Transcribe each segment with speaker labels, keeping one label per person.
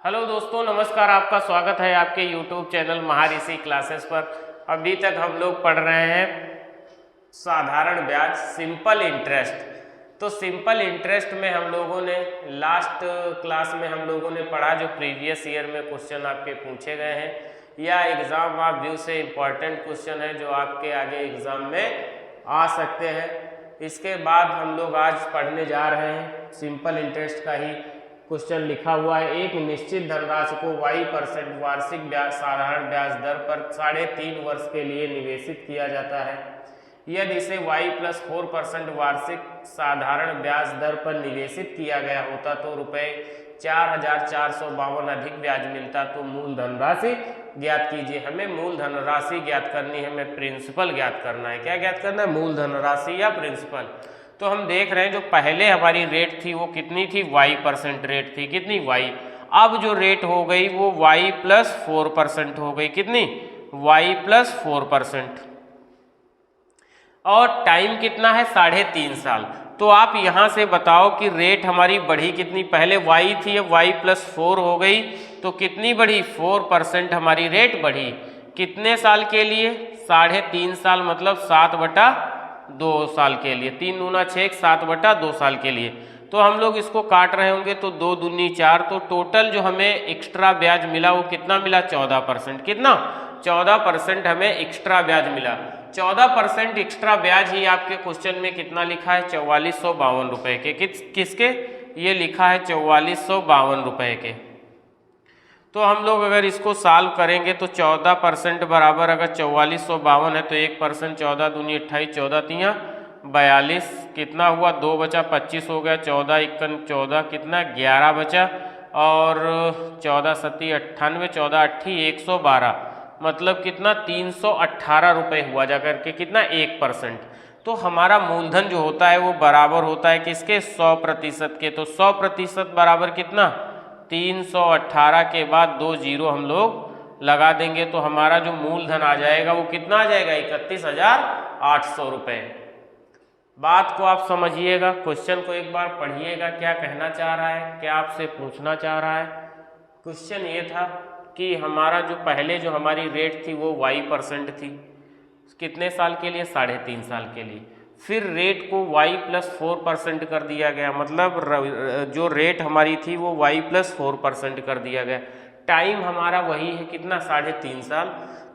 Speaker 1: Hello दोस्तों, नमस्कार। आपका स्वागत है आपके YouTube चैनल महाऋषि क्लासेस पर। अभी तक हम लोग पढ़ रहे हैं साधारण ब्याज, सिंपल इंटरेस्ट। तो सिंपल इंटरेस्ट में हम लोगों ने लास्ट क्लास में हम लोगों ने पढ़ा जो प्रीवियस ईयर में क्वेश्चन आपके पूछे गए हैं या एग्ज़ाम आप व्यू से इम्पॉर्टेंट क्वेश्चन है जो आपके आगे एग्ज़ाम में आ सकते हैं। इसके बाद हम लोग आज पढ़ने जा रहे हैं सिंपल इंटरेस्ट का ही क्वेश्चन लिखा हुआ है। एक निश्चित धनराशि को y% वार्षिक ब्याज साधारण ब्याज दर पर 3.5 वर्ष के लिए निवेशित किया जाता है। यदि इसे y+4% वार्षिक साधारण ब्याज दर पर निवेशित किया गया होता तो रुपये 4,452 अधिक ब्याज मिलता। तो मूल धनराशि ज्ञात कीजिए। हमें मूल धनराशि ज्ञात करनी है, हमें प्रिंसिपल ज्ञात करना है। क्या ज्ञात करना है? मूल धनराशि या प्रिंसिपल। तो हम देख रहे हैं जो पहले हमारी रेट थी वो कितनी थी? y% रेट थी। कितनी? y। अब जो रेट हो गई वो y+4% हो गई। कितनी? y+4%। और टाइम कितना है? 3.5 साल। तो आप यहां से बताओ कि रेट हमारी बढ़ी कितनी? पहले y थी, अब y+4 हो गई तो कितनी बढ़ी? 4% हमारी रेट बढ़ी। कितने साल के लिए? 3.5 साल, मतलब 7/2 साल के लिए। 3 दूना 6, 7/2 साल के लिए। तो हम लोग इसको काट रहे होंगे तो 2 दूनी 4, तो टोटल जो हमें एक्स्ट्रा ब्याज मिला वो कितना मिला? 14%। कितना? 14% हमें एक्स्ट्रा ब्याज मिला। 14% एक्स्ट्रा ब्याज ही आपके क्वेश्चन में कितना लिखा है? 4452 रुपए के। किसके? ये लिखा है 4452 रुपए के। तो हम लोग अगर इसको सॉल्व करेंगे तो 14% बराबर, अगर 4452 है तो 1%, 14 दूनी 28, 14 तियाँ 42, कितना हुआ? 2 बचा, 25 हो गया, 14 इक्कन 14, कितना? 11 बचा, और 14 सत्ती 98, 14 अट्ठी 112, मतलब कितना? 318 रुपये हुआ जा करके। कितना? 1%। तो हमारा मूलधन जो होता है वो बराबर होता है किसके? 100% के। तो 100% बराबर कितना? 318 के बाद 2 जीरो हम लोग लगा देंगे तो हमारा जो मूलधन आ जाएगा वो कितना आ जाएगा? 31,800 रुपये। बात को आप समझिएगा, क्वेश्चन को एक बार पढ़िएगा, क्या कहना चाह रहा है, क्या आपसे पूछना चाह रहा है। क्वेश्चन ये था कि हमारा जो पहले जो हमारी रेट थी वो y% थी। कितने साल के लिए? 3.5 साल के लिए। फिर रेट को y+4% कर दिया गया, मतलब जो रेट हमारी थी वो y+4% कर दिया गया। टाइम हमारा वही है, कितना? 3.5 साल।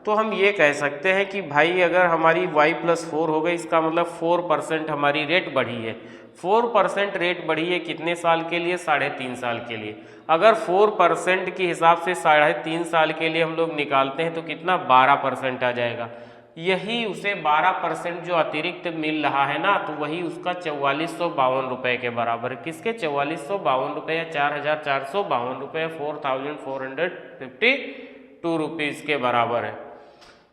Speaker 1: तो हम ये कह सकते हैं कि भाई अगर हमारी y+4 हो गई, इसका मतलब 4% हमारी रेट बढ़ी है। 4% रेट बढ़ी है कितने साल के लिए? 3.5 साल के लिए। अगर 4% के हिसाब से 3.5 साल के लिए हम लोग निकालते हैं तो कितना? 12% आ जाएगा। यही उसे 12% जो अतिरिक्त मिल रहा है ना, तो वही उसका 4452 रुपये के बराबर है। किसके? 4452 रुपये या 4,452 रुपये, 4,452 रुपीज़ के बराबर है।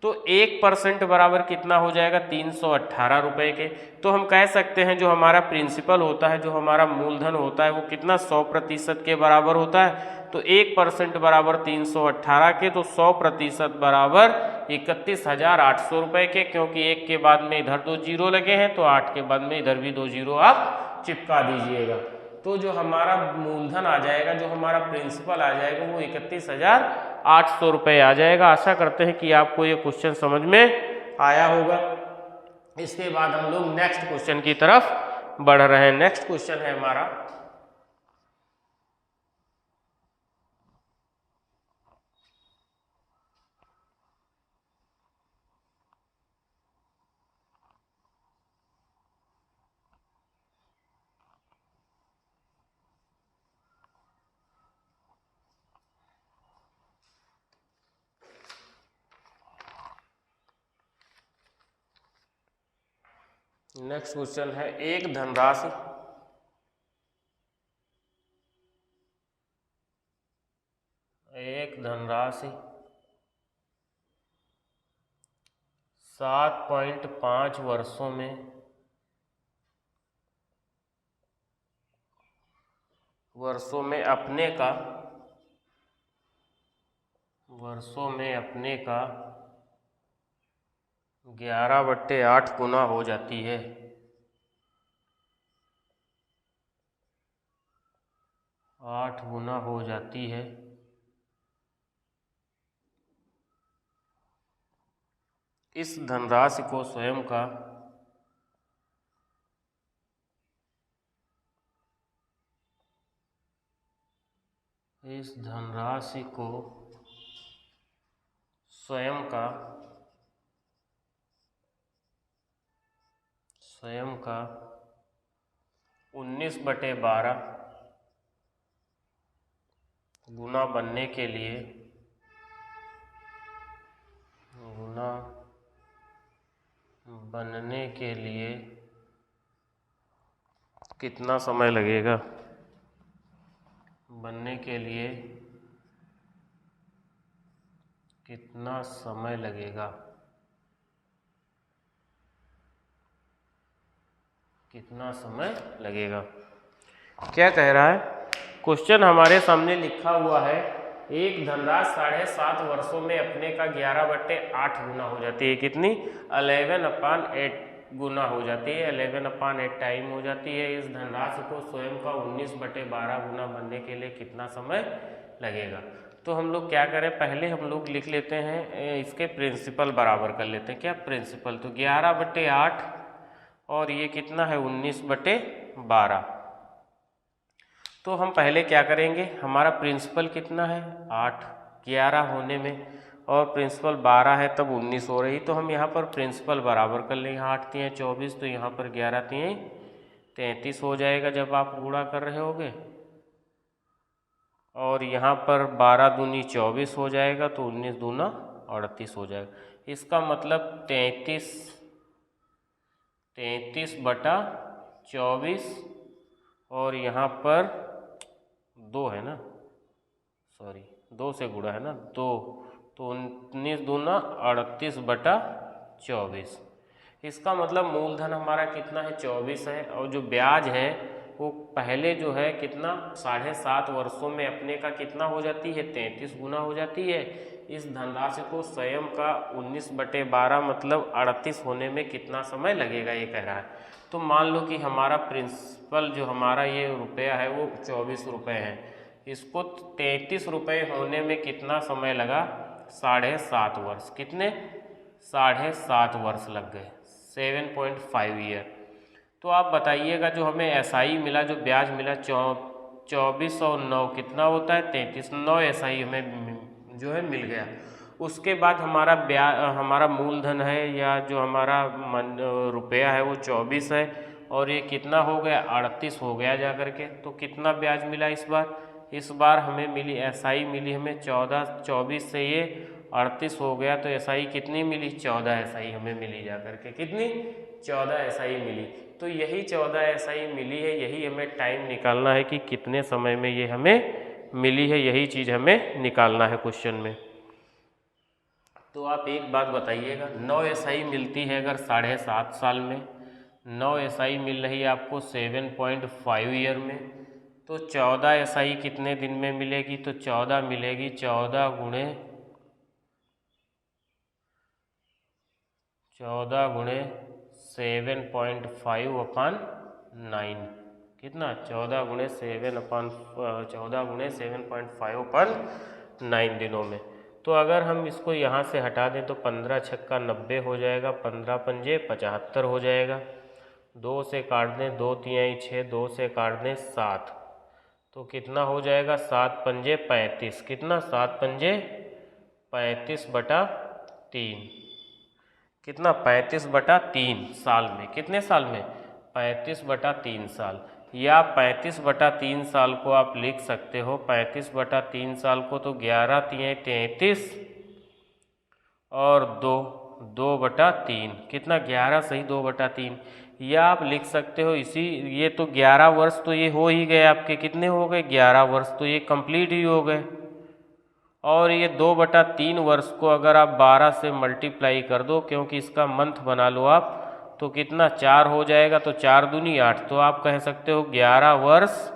Speaker 1: तो 1% बराबर कितना हो जाएगा? 318 रुपये के। तो हम कह सकते हैं जो हमारा प्रिंसिपल होता है, जो हमारा मूलधन होता है वो कितना? 100% के बराबर होता है। तो 1% बराबर 318 के, तो 100% बराबर 31,800 रुपये के। क्योंकि 1 के बाद में इधर 2 जीरो लगे हैं तो 8 के बाद में इधर भी 2 जीरो आप चिपका दीजिएगा। तो जो हमारा मूलधन आ जाएगा, जो हमारा प्रिंसिपल आ जाएगा वो 31,800 रुपये आ जाएगा। आशा करते हैं कि आपको ये क्वेश्चन समझ में आया होगा। इसके बाद हम लोग नेक्स्ट क्वेश्चन की तरफ बढ़ रहे हैं। नेक्स्ट क्वेश्चन है हमारा, नेक्स्ट क्वेश्चन है एक धनराशि एक धनराशि 7.5 वर्षों में अपने का 11/8 गुना हो जाती है। 8 गुना हो जाती है इस धनराशि को स्वयं का स्वयं का 19/12 गुना बनने के लिए कितना समय लगेगा? बनने के लिए कितना समय लगेगा? कितना समय लगेगा? क्या कह रहा है क्वेश्चन? हमारे सामने लिखा हुआ है एक धनराशि 7.5 वर्षों में अपने का 11/8 गुना हो जाती है। कितनी? 11/8 गुना हो जाती है, 11/8 टाइम हो जाती है। इस धनराशि को स्वयं का 19/12 गुना बनने के लिए कितना समय लगेगा? तो हम लोग क्या करें, पहले हम लोग लिख लेते हैं, इसके प्रिंसिपल बराबर कर लेते हैं। क्या प्रिंसिपल? तो 11/8 और ये कितना है 19/12। तो हम पहले क्या करेंगे, हमारा प्रिंसिपल कितना है 8, 11 होने में, और प्रिंसिपल 12 है तब 19 हो रही। तो हम यहाँ पर प्रिंसिपल बराबर कर लेंगे। 8 तियाँ 24, तो यहाँ पर 11 तियाँ 33 हो जाएगा जब आप गुणा कर रहे होगे। और यहाँ पर 12 दूनी 24 हो जाएगा, तो 19 दूना 38 हो जाएगा। इसका मतलब 33/24 और यहाँ पर 2 है ना, सॉरी 2 से गुणा है ना, 2, तो 19 दूना 38/24। इसका मतलब मूलधन हमारा कितना है 24 है, और जो ब्याज है वो पहले जो है कितना 7.5 वर्षों में अपने का कितना हो जाती है 33 गुना हो जाती है। इस धनराशि को स्वयं का 19/12 मतलब 38 होने में कितना समय लगेगा ये कह रहा है। तो मान लो कि हमारा प्रिंसिपल जो हमारा ये रुपया है वो 24 रुपये है, इसको 33 रुपये होने में कितना समय लगा 7.5 वर्ष। कितने? 7.5 वर्ष लग गए, 7.5 ईयर। तो आप बताइएगा जो हमें एसआई मिला, जो ब्याज मिला 24 और 9 कितना होता है 33, 9 एसआई हमें जो है मिल गया। उसके बाद हमारा हमारा मूलधन है या जो हमारा रुपया है वो 24 है, और ये कितना हो गया 38 हो गया जा करके। तो कितना ब्याज मिला इस बार? इस बार हमें मिली एसआई मिली हमें 14, 24 से ये 38 हो गया, तो एसआई कितनी मिली 14 एसआई हमें मिली जा करके। कितनी? 14 एसआई मिली। तो यही 14 एसआई मिली है, यही हमें टाइम निकालना है कि कितने समय में ये हमें मिली है, यही चीज़ हमें निकालना है क्वेश्चन में। तो आप एक बात बताइएगा, 9 एसआई मिलती है अगर 7.5 साल में, 9 एसआई मिल रही है आपको 7.5 ईयर में, तो 14 एसआई कितने दिन में मिलेगी? तो 14 मिलेगी 14 गुणे 7.5/9। कितना? 14 गुणे 7/9 दिनों में। तो अगर हम इसको यहाँ से हटा दें तो 15 छक्का 90 हो जाएगा, 15 पंजे 75 हो जाएगा। 2 से काट दें, 2 तिहाई 6, 2 से काट दें 7, तो कितना हो जाएगा 7 पंजे 35। कितना? 7 पंजे 35/3। कितना? 35/3 साल में। कितने साल में? 35/3 साल, या 35/3 साल को आप लिख सकते हो 35/3 साल को तो 11 तिहाई 33 और 2/3। कितना? 11 सही 2/3। या आप लिख सकते हो इसी, ये तो 11 वर्ष तो ये हो ही गए आपके। कितने हो गए? 11 वर्ष तो ये कंप्लीट ही हो गए। और ये 2/3 वर्ष को अगर आप 12 से मल्टीप्लाई कर दो, क्योंकि इसका मंथ बना लो आप, तो कितना 4 हो जाएगा, तो 4 दूनी 8, तो आप कह सकते हो 11 वर्ष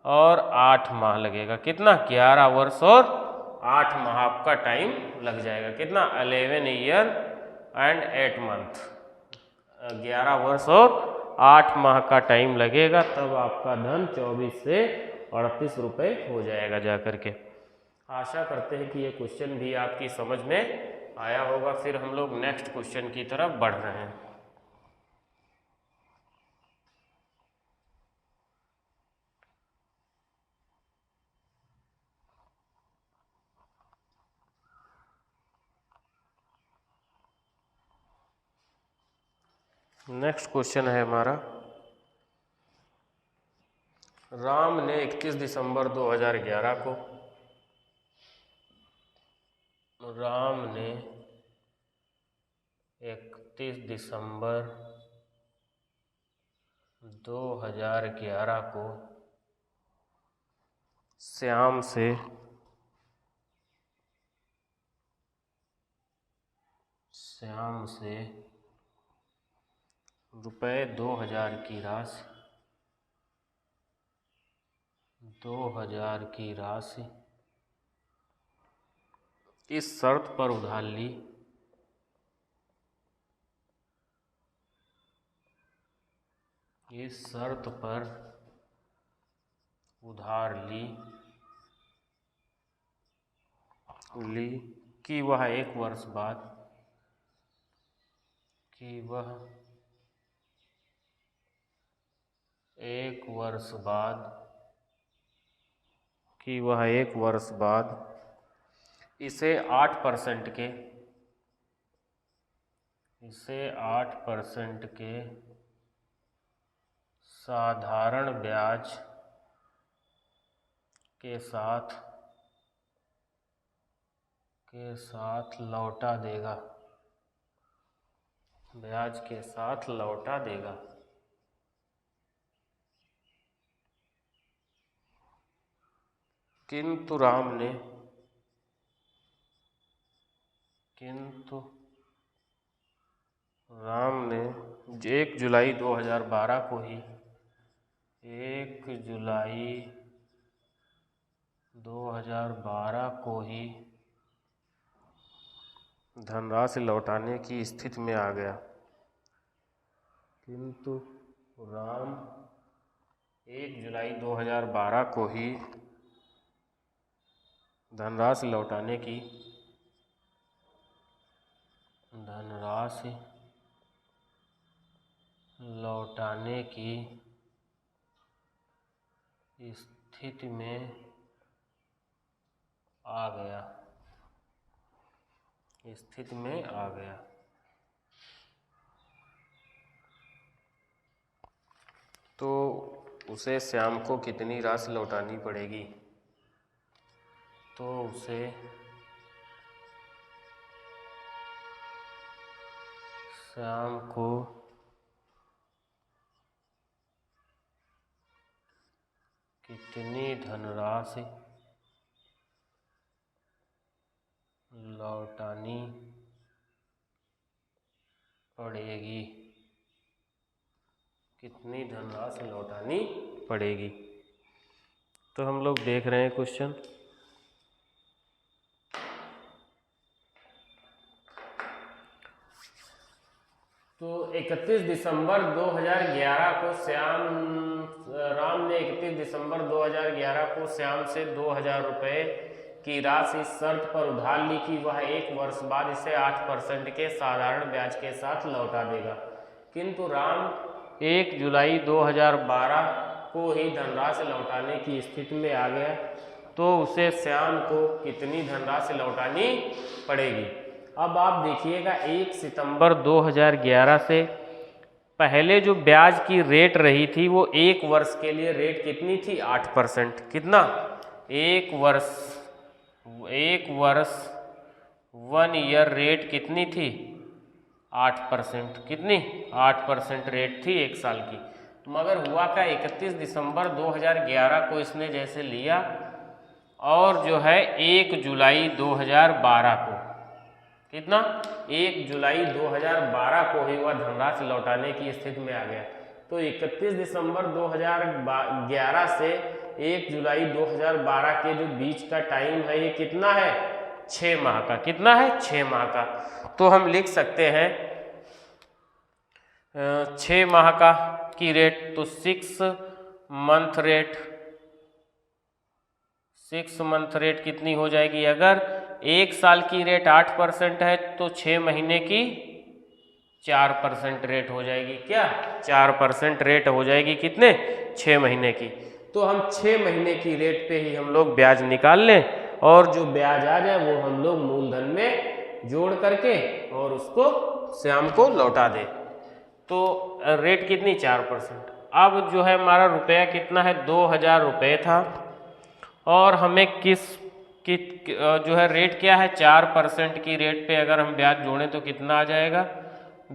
Speaker 1: और 8 माह लगेगा। कितना? 11 वर्ष और 8 माह आपका टाइम लग जाएगा। कितना? 11 ईयर एंड 8 मंथ। 11 वर्ष और 8 माह का टाइम लगेगा, तब आपका धन 24 से 38 रुपये हो जाएगा जा करके। आशा करते हैं कि ये क्वेश्चन भी आपकी समझ में आया होगा। फिर हम लोग नेक्स्ट क्वेश्चन की तरफ बढ़ रहे हैं। नेक्स्ट क्वेश्चन है हमारा, राम ने 31 दिसंबर 2011 को, राम ने 31 दिसंबर 2011 को श्याम से रुपए 2000 की राशि 2000 की राशि इस शर्त पर उधार ली कि वह एक वर्ष बाद इसे 8% के साधारण ब्याज के साथ लौटा देगा। किंतु राम ने 1 जुलाई 2012 को ही धनराशि लौटाने की स्थिति में आ गया। किंतु राम 1 जुलाई 2012 को ही धनराशि लौटाने की स्थिति में आ गया। तो उसे श्याम को कितनी राशि लौटानी पड़ेगी? तो उसे श्याम को कितनी धनराशि लौटानी पड़ेगी? तो हम लोग देख रहे हैं क्वेश्चन। तो 31 दिसंबर 2011 को राम ने 31 दिसंबर 2011 को श्याम से 2000 रुपये की राशि इस शर्त पर उधार ली कि वह एक वर्ष बाद इसे 8% के साधारण ब्याज के साथ लौटा देगा। किंतु राम 1 जुलाई 2012 को ही धनराशि लौटाने की स्थिति में आ गया। तो उसे श्याम को कितनी धनराशि लौटानी पड़ेगी? अब आप देखिएगा, 1 सितंबर 2011 से पहले जो ब्याज की रेट रही थी वो एक वर्ष के लिए रेट कितनी थी? 8%। कितना? एक वर्ष 1 ईयर रेट कितनी थी? 8%। कितनी? 8% रेट थी एक साल की। मगर हुआ का 31 दिसंबर 2011 को इसने जैसे लिया और जो है 1 जुलाई 2012 को, कितना? 1 जुलाई 2012 को ही वह धनराशि लौटाने की स्थिति में आ गया। तो 31 दिसंबर 2011 से 1 जुलाई 2012 के जो बीच का टाइम है ये कितना है? 6 माह का। कितना है? 6 माह का। तो हम लिख सकते हैं 6 माह का की रेट, तो 6 मंथ 6 मंथ रेट कितनी हो जाएगी? अगर 1 साल की रेट 8% है तो 6 महीने की 4% रेट हो जाएगी। क्या 4% रेट हो जाएगी? कितने? 6 महीने की। तो हम 6 महीने की रेट पे ही हम लोग ब्याज निकाल लें और जो ब्याज आ जाए वो हम लोग मूलधन में जोड़ करके और उसको श्याम को लौटा दें। तो रेट कितनी? 4%। अब जो है हमारा रुपया कितना है? 2000 रुपये था और हमें जो है रेट क्या है? 4% की रेट पे अगर हम ब्याज जोड़ें तो कितना आ जाएगा?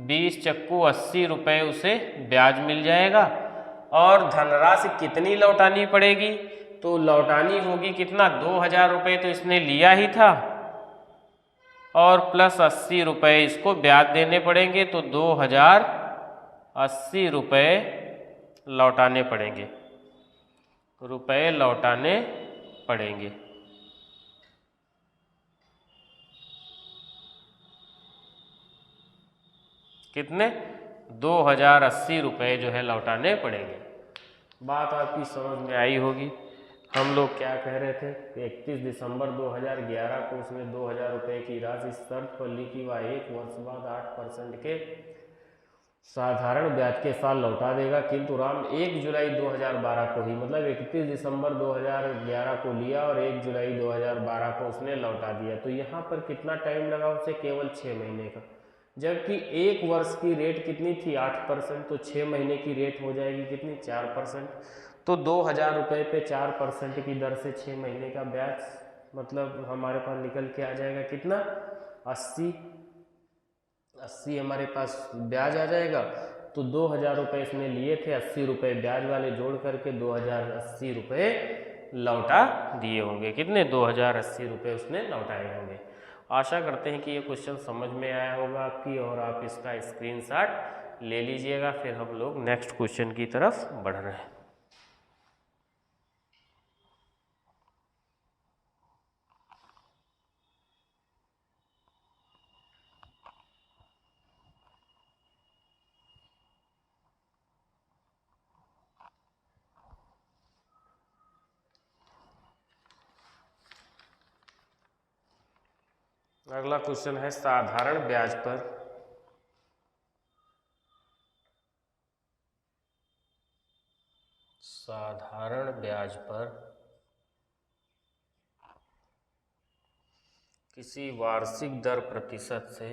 Speaker 1: 20 चक्कू 80 रुपये उसे ब्याज मिल जाएगा। और धनराशि कितनी लौटानी पड़ेगी? तो लौटानी होगी कितना? 2000 रुपये तो इसने लिया ही था और प्लस 80 रुपये इसको ब्याज देने पड़ेंगे, तो 2080 रुपये लौटाने पड़ेंगे, रुपये लौटाने पड़ेंगे। कितने? 2080 रुपये जो है लौटाने पड़ेंगे। बात आपकी समझ में आई होगी। हम लोग क्या कह रहे थे कि 31 दिसंबर 2011 को उसने 2000 रुपये की राशि शर्त पर ली कि वह 1 वर्ष बाद 8% के साधारण ब्याज के साथ लौटा देगा, किंतु राम 1 जुलाई 2012 को ही, मतलब 31 दिसंबर 2011 को लिया और 1 जुलाई 2012 को उसने लौटा दिया। तो यहाँ पर कितना टाइम लगा उसे? केवल 6 महीने का। जबकि 1 वर्ष की रेट कितनी थी? 8%। तो 6 महीने की रेट हो जाएगी कितनी? 4%। तो 2000 रुपये पे 4% की दर से 6 महीने का ब्याज, मतलब हमारे पास निकल के आ जाएगा कितना? 80 हमारे पास ब्याज आ जाएगा। तो 2000 रुपये इसने लिए थे, 80 रुपये ब्याज वाले जोड़ करके 2080 रुपये लौटा दिए होंगे। कितने? 2080 रुपये उसने लौटाए होंगे। आशा करते हैं कि ये क्वेश्चन समझ में आया होगा आपकी और आप इसका स्क्रीनशॉट ले लीजिएगा। फिर हम लोग नेक्स्ट क्वेश्चन की तरफ बढ़ रहे हैं। अगला क्वेश्चन है साधारण ब्याज पर किसी वार्षिक दर प्रतिशत से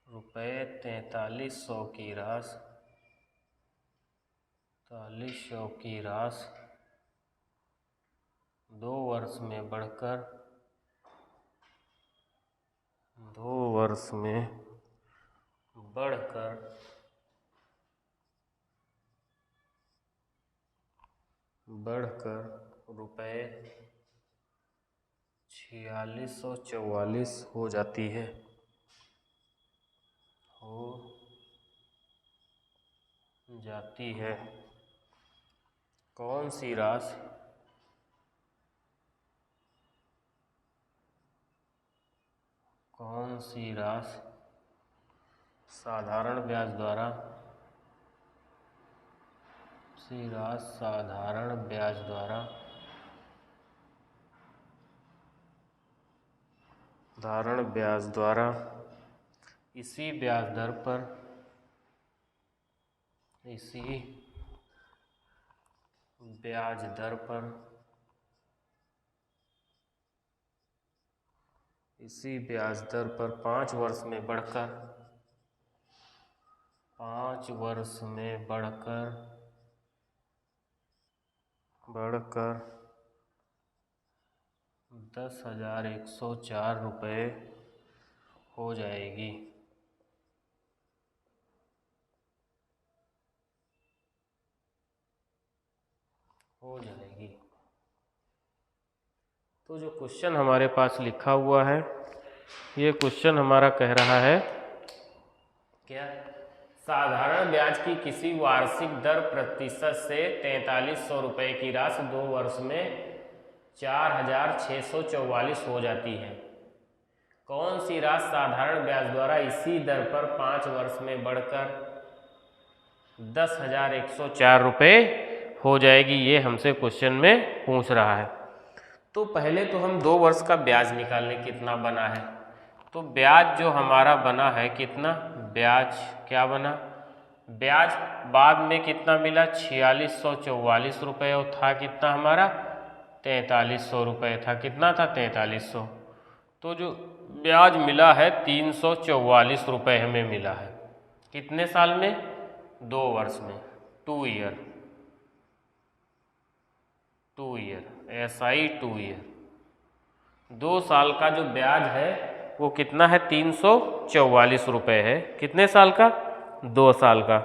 Speaker 1: रुपये 4300 की राशि 2 वर्ष में बढ़कर 4644 हो जाती है। कौन सी राशि साधारण ब्याज द्वारा इसी ब्याज दर पर 5 वर्ष में बढ़कर 10,104 रुपये हो जाएगी। तो जो क्वेश्चन हमारे पास लिखा हुआ है, ये क्वेश्चन हमारा कह रहा है क्या? साधारण ब्याज की किसी वार्षिक दर प्रतिशत से 4300 रुपये की राशि 2 वर्ष में 4644 हो जाती है। कौन सी राशि साधारण ब्याज द्वारा इसी दर पर 5 वर्ष में बढ़कर 10,104 रुपये हो जाएगी? ये हमसे क्वेश्चन में पूछ रहा है। तो पहले तो हम 2 वर्ष का ब्याज निकाल लें कितना बना है। तो ब्याज जो हमारा बना है कितना, ब्याज क्या बना, ब्याज बाद में कितना मिला 4644 रुपये और था कितना हमारा 4300 रुपये था, कितना था 4300। तो जो ब्याज मिला है 344 रुपये हमें मिला है। कितने साल में, 2 वर्ष में, 2 ईयर, SI 2 ईयर। 2 साल का जो ब्याज है वो कितना है 344 रुपये है। कितने साल का, 2 साल का।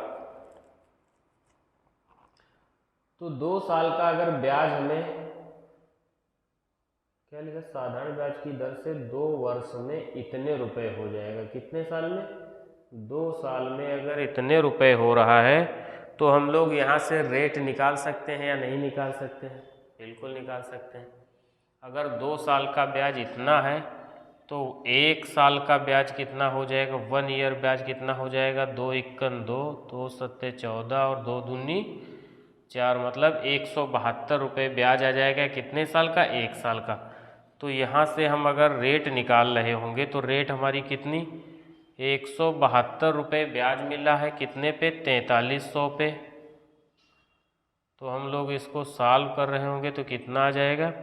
Speaker 1: तो 2 साल का अगर ब्याज हमें क्या लिखा, साधारण ब्याज की दर से 2 वर्ष में इतने रुपए हो जाएगा। कितने साल में, 2 साल में अगर इतने रुपए हो रहा है तो हम लोग यहाँ से रेट निकाल सकते हैं या नहीं निकाल सकते हैं? बिल्कुल निकाल सकते हैं। अगर 2 साल का ब्याज इतना है तो 1 साल का ब्याज कितना हो जाएगा, 1 ईयर ब्याज कितना हो जाएगा, 2 एकन 2, 2 सत्ते 14 और 2 दूनी 4, मतलब 172 रुपये ब्याज आ जाएगा। कितने साल का, 1 साल का। तो यहाँ से हम अगर रेट निकाल रहे होंगे तो रेट हमारी कितनी, 172 रुपये ब्याज मिला है कितने पे, 4300 पे। तो हम लोग इसको सॉल्व कर रहे होंगे तो कितना आ जाएगा,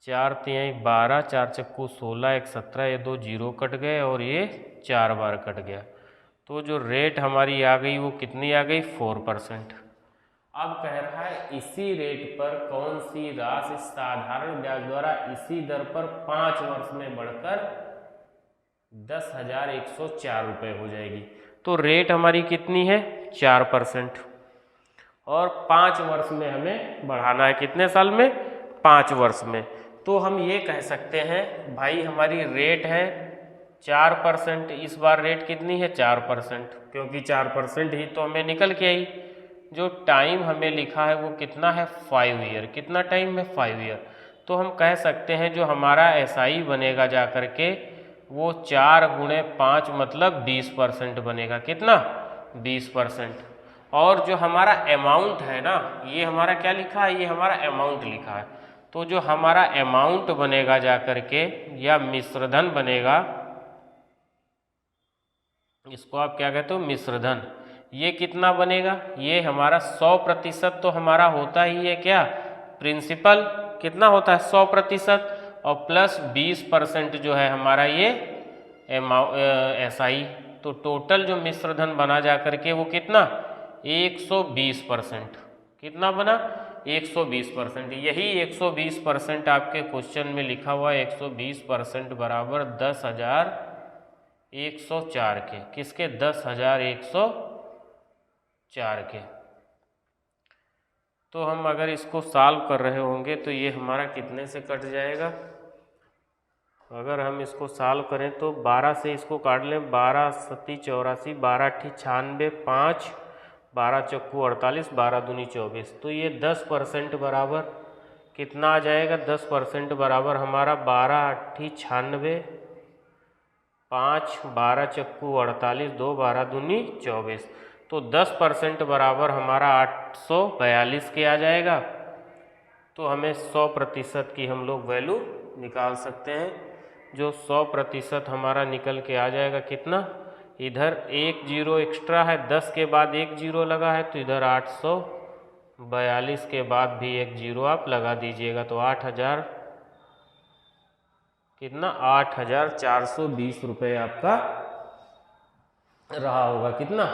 Speaker 1: 4 तिहाई 12, 4 चक्कू 16, 1 17, ये 2 जीरो कट गए और ये 4 बार कट गया। तो जो रेट हमारी आ गई वो कितनी आ गई, 4%। अब कह रहा है इसी रेट पर कौन सी राशि साधारण ब्याज द्वारा इसी दर पर 5 वर्ष में बढ़कर 10,104 रुपये हो जाएगी। तो रेट हमारी कितनी है, 4%, और 5 वर्ष में हमें बढ़ाना है। कितने साल में, 5 वर्ष में। तो हम ये कह सकते हैं भाई हमारी रेट है 4%, इस बार रेट कितनी है 4%, क्योंकि 4% ही तो हमें निकल के आई। जो टाइम हमें लिखा है वो कितना है, 5 ईयर। कितना टाइम है, 5 ईयर। तो हम कह सकते हैं जो हमारा SI बनेगा जा कर के वो 4 गुणे 5 मतलब 20% बनेगा। कितना, 20%। और जो हमारा अमाउंट है ना, ये हमारा क्या लिखा है, ये हमारा अमाउंट लिखा है। तो जो हमारा अमाउंट बनेगा जा कर के या मिश्रधन बनेगा, इसको आप क्या कहते हो, मिश्रधन, ये कितना बनेगा, ये हमारा 100% तो हमारा होता ही है क्या, प्रिंसिपल कितना होता है 100%, और प्लस 20% जो है हमारा ये SI। तो टोटल जो मिश्रधन बना जा करके वो कितना, 120%। कितना बना, 120%। यही 120% आपके क्वेश्चन में लिखा हुआ है। 120% बराबर 10,104 के। किसके, 10,104 के। तो हम अगर इसको सॉल्व कर रहे होंगे तो ये हमारा कितने से कट जाएगा, अगर हम इसको सॉल्व करें तो 12 से इसको काट लें, 12 सत्ती 84, 12 अट्ठी 96, 5 12 चक्कू 48, 12 दूनी 24। तो ये 10% बराबर कितना आ जाएगा, 10% बराबर हमारा 12 अट्ठी 96, 5 12 चक्कू 48, 2 12 दूनी 24। तो 10% बराबर हमारा 842 के आ जाएगा। तो हमें 100% की हम लोग वैल्यू निकाल सकते हैं। जो 100% हमारा निकल के आ जाएगा कितना, इधर 1 जीरो एक्स्ट्रा है, 10 के बाद 1 जीरो लगा है, तो इधर 842 के बाद भी 1 जीरो आप लगा दीजिएगा। तो 8,000 कितना, 8,420 रुपये आपका रहा होगा। कितना,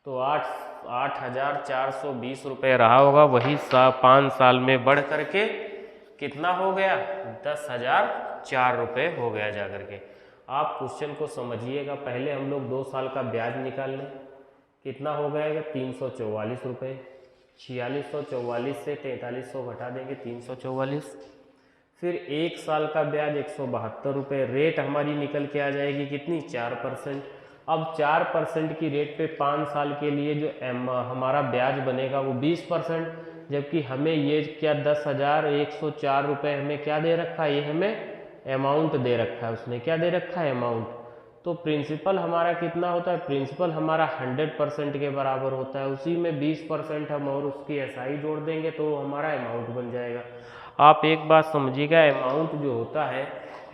Speaker 1: तो 8,420 रुपये रहा होगा। वही 5 साल में बढ़ करके कितना हो गया, 10,004 रुपये हो गया जा करके। आप क्वेश्चन को समझिएगा। पहले हम लोग 2 साल का ब्याज निकाल लें, कितना हो गएगा 344 रुपये। 4644 से 4300 घटा देंगे, 344। फिर 1 साल का ब्याज 172 रुपये। रेट हमारी निकल के आ जाएगी कितनी, 4%। अब 4% की रेट पे 5 साल के लिए जो हमारा ब्याज बनेगा वो 20%, जबकि हमें ये क्या 10,104 हमें क्या दे रखा है, ये हमें अमाउंट दे रखा है, उसने क्या दे रखा है, अमाउंट। तो प्रिंसिपल हमारा कितना होता है, प्रिंसिपल हमारा 100% के बराबर होता है, उसी में 20% हम और उसकी एसआई जोड़ देंगे तो हमारा अमाउंट बन जाएगा। आप एक बात समझिएगा, अमाउंट जो होता है,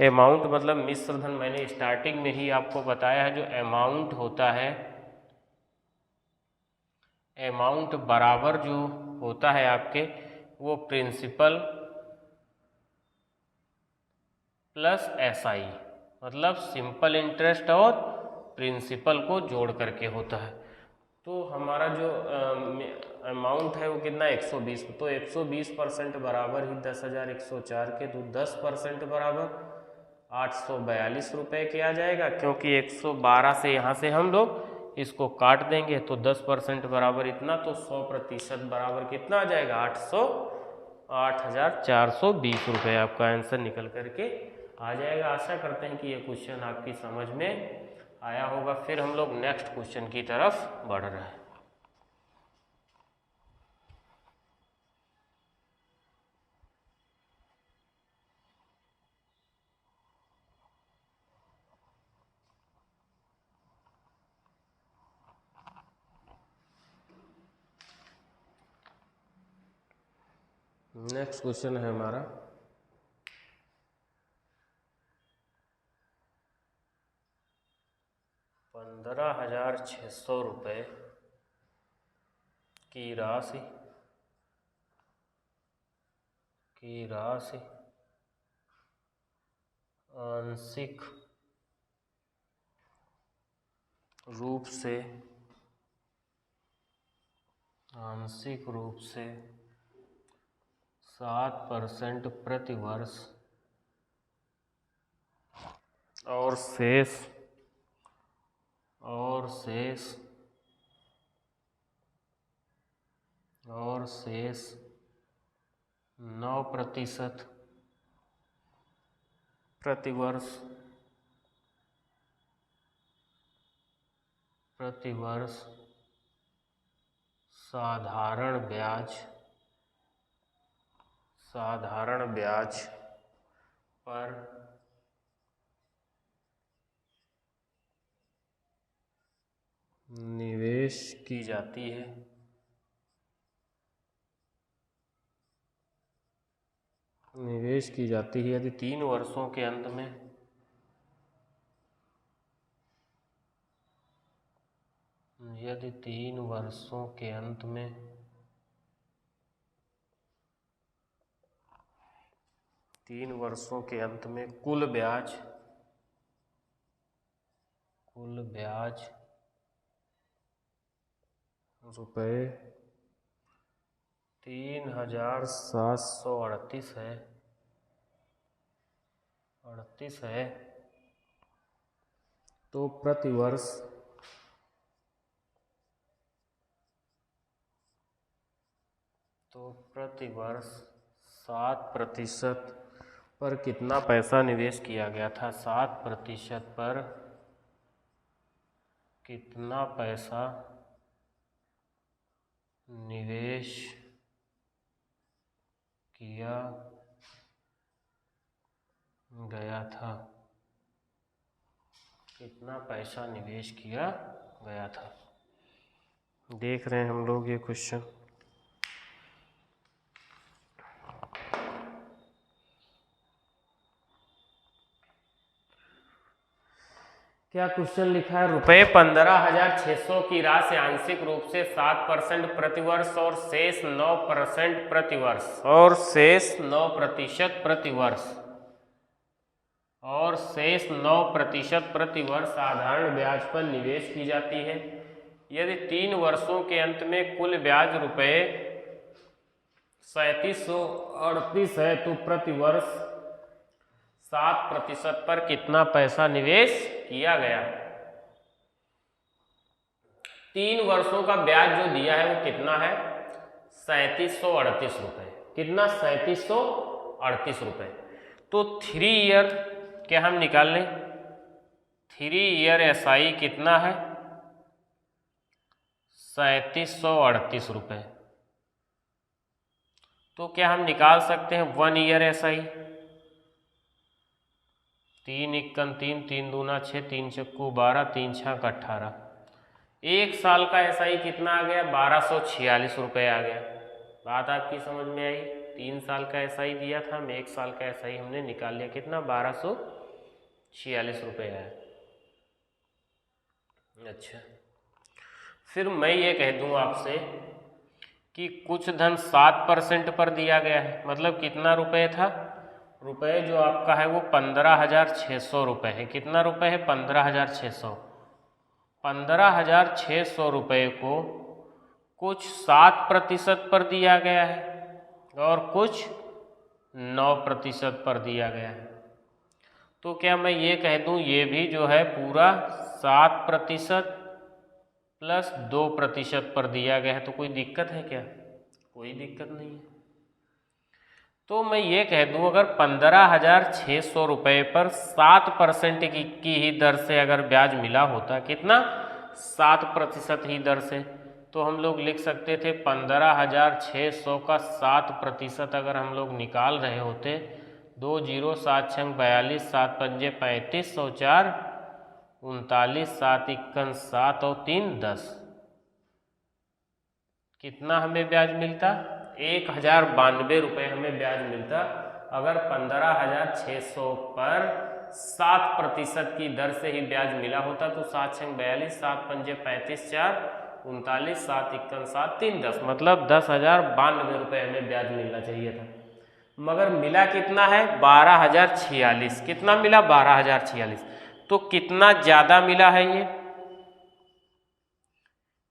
Speaker 1: अमाउंट मतलब मिश्र धन, मैंने स्टार्टिंग में ही आपको बताया है, जो अमाउंट होता है, अमाउंट बराबर जो होता है आपके, वो प्रिंसिपल प्लस एसआई, मतलब सिंपल इंटरेस्ट और प्रिंसिपल को जोड़ करके होता है। तो हमारा जो अमाउंट है वो कितना, 120, तो 120% बराबर ही 10,104 के, तो 10% बराबर 842 के आ जाएगा, क्योंकि 112 से यहाँ से हम लोग इसको काट देंगे तो 10% बराबर इतना, तो 100% बराबर कितना आ जाएगा, 8,420 आपका आंसर निकल करके आ जाएगा। आशा करते हैं कि ये क्वेश्चन आपकी समझ में आया होगा। फिर हम लोग नेक्स्ट क्वेश्चन की तरफ बढ़ रहे हैं। नेक्स्ट क्वेश्चन है हमारा 15,600 की राशि आंशिक रूप से 7% प्रति वर्ष और शेष 9% प्रति वर्ष साधारण ब्याज पर निवेश की जाती है, यदि 3 वर्षों के अंत में कुल ब्याज रुपये 3,738 है, तो प्रति वर्ष 7% पर कितना पैसा निवेश किया गया था, 7% पर कितना पैसा निवेश किया गया था, देख रहे हैं हम लोग ये क्वेश्चन। क्या क्वेश्चन लिखा है, रुपये 15,600 की राशि आंशिक रूप से 7% प्रतिवर्ष और शेष 9% प्रतिवर्ष साधारण ब्याज पर निवेश की जाती है, यदि 3 वर्षों के अंत में कुल ब्याज रुपये 3,738 है, तो प्रतिवर्ष 7% पर कितना पैसा निवेश किया गया। 3 वर्षों का ब्याज जो दिया है वो कितना है, 3,738 रुपये। कितना, 3,738 रुपये। तो 3 ईयर क्या हम निकाल लें, 3 ईयर SI कितना है? 3738 रुपये। तो क्या हम निकाल सकते हैं 1 ईयर SI? 3 इक्कन 3, 3 दूना 6, 3 चक्कू 12, 3 छक 18। एक साल का SI कितना आ गया? 1246 रुपये आ गया। बात आपकी समझ में आई? 3 साल का SI दिया था, हम 1 साल का SI हमने निकाल लिया, कितना? 1246 रुपये आया। अच्छा, फिर मैं ये कह दूं आपसे कि कुछ धन 7% पर दिया गया है, मतलब कितना रुपए था? रुपए जो आपका है वो 15,600 रुपये है। कितना रुपए है? 15,600। 15,600 रुपये को कुछ 7% पर दिया गया है और कुछ 9% पर दिया गया है। तो क्या मैं ये कह दूं ये भी जो है पूरा 7% प्लस 2% पर दिया गया है, तो कोई दिक्कत है क्या? कोई दिक्कत नहीं है। तो मैं ये कह दूं अगर 15,600 रुपये पर 7% की ही दर से अगर ब्याज मिला होता, कितना? 7% ही दर से, तो हम लोग लिख सकते थे 15,600 का 7% अगर हम लोग निकाल रहे होते, 2 0 7 6 42, 7 पंजे 35, 104 39, 7 इक्कन 7 और 3 10। कितना हमें ब्याज मिलता? 1,092 रुपये हमें ब्याज मिलता अगर 15,600 पर 7% की दर से ही ब्याज मिला होता। तो 7 6 42, 7 पंजे 35, 4 39, 7 इक्कन 7 3 10, मतलब 10,092 रुपये हमें ब्याज मिलना चाहिए था, मगर मिला कितना है? 12,046। कितना मिला? 12,046। तो कितना ज़्यादा मिला है ये?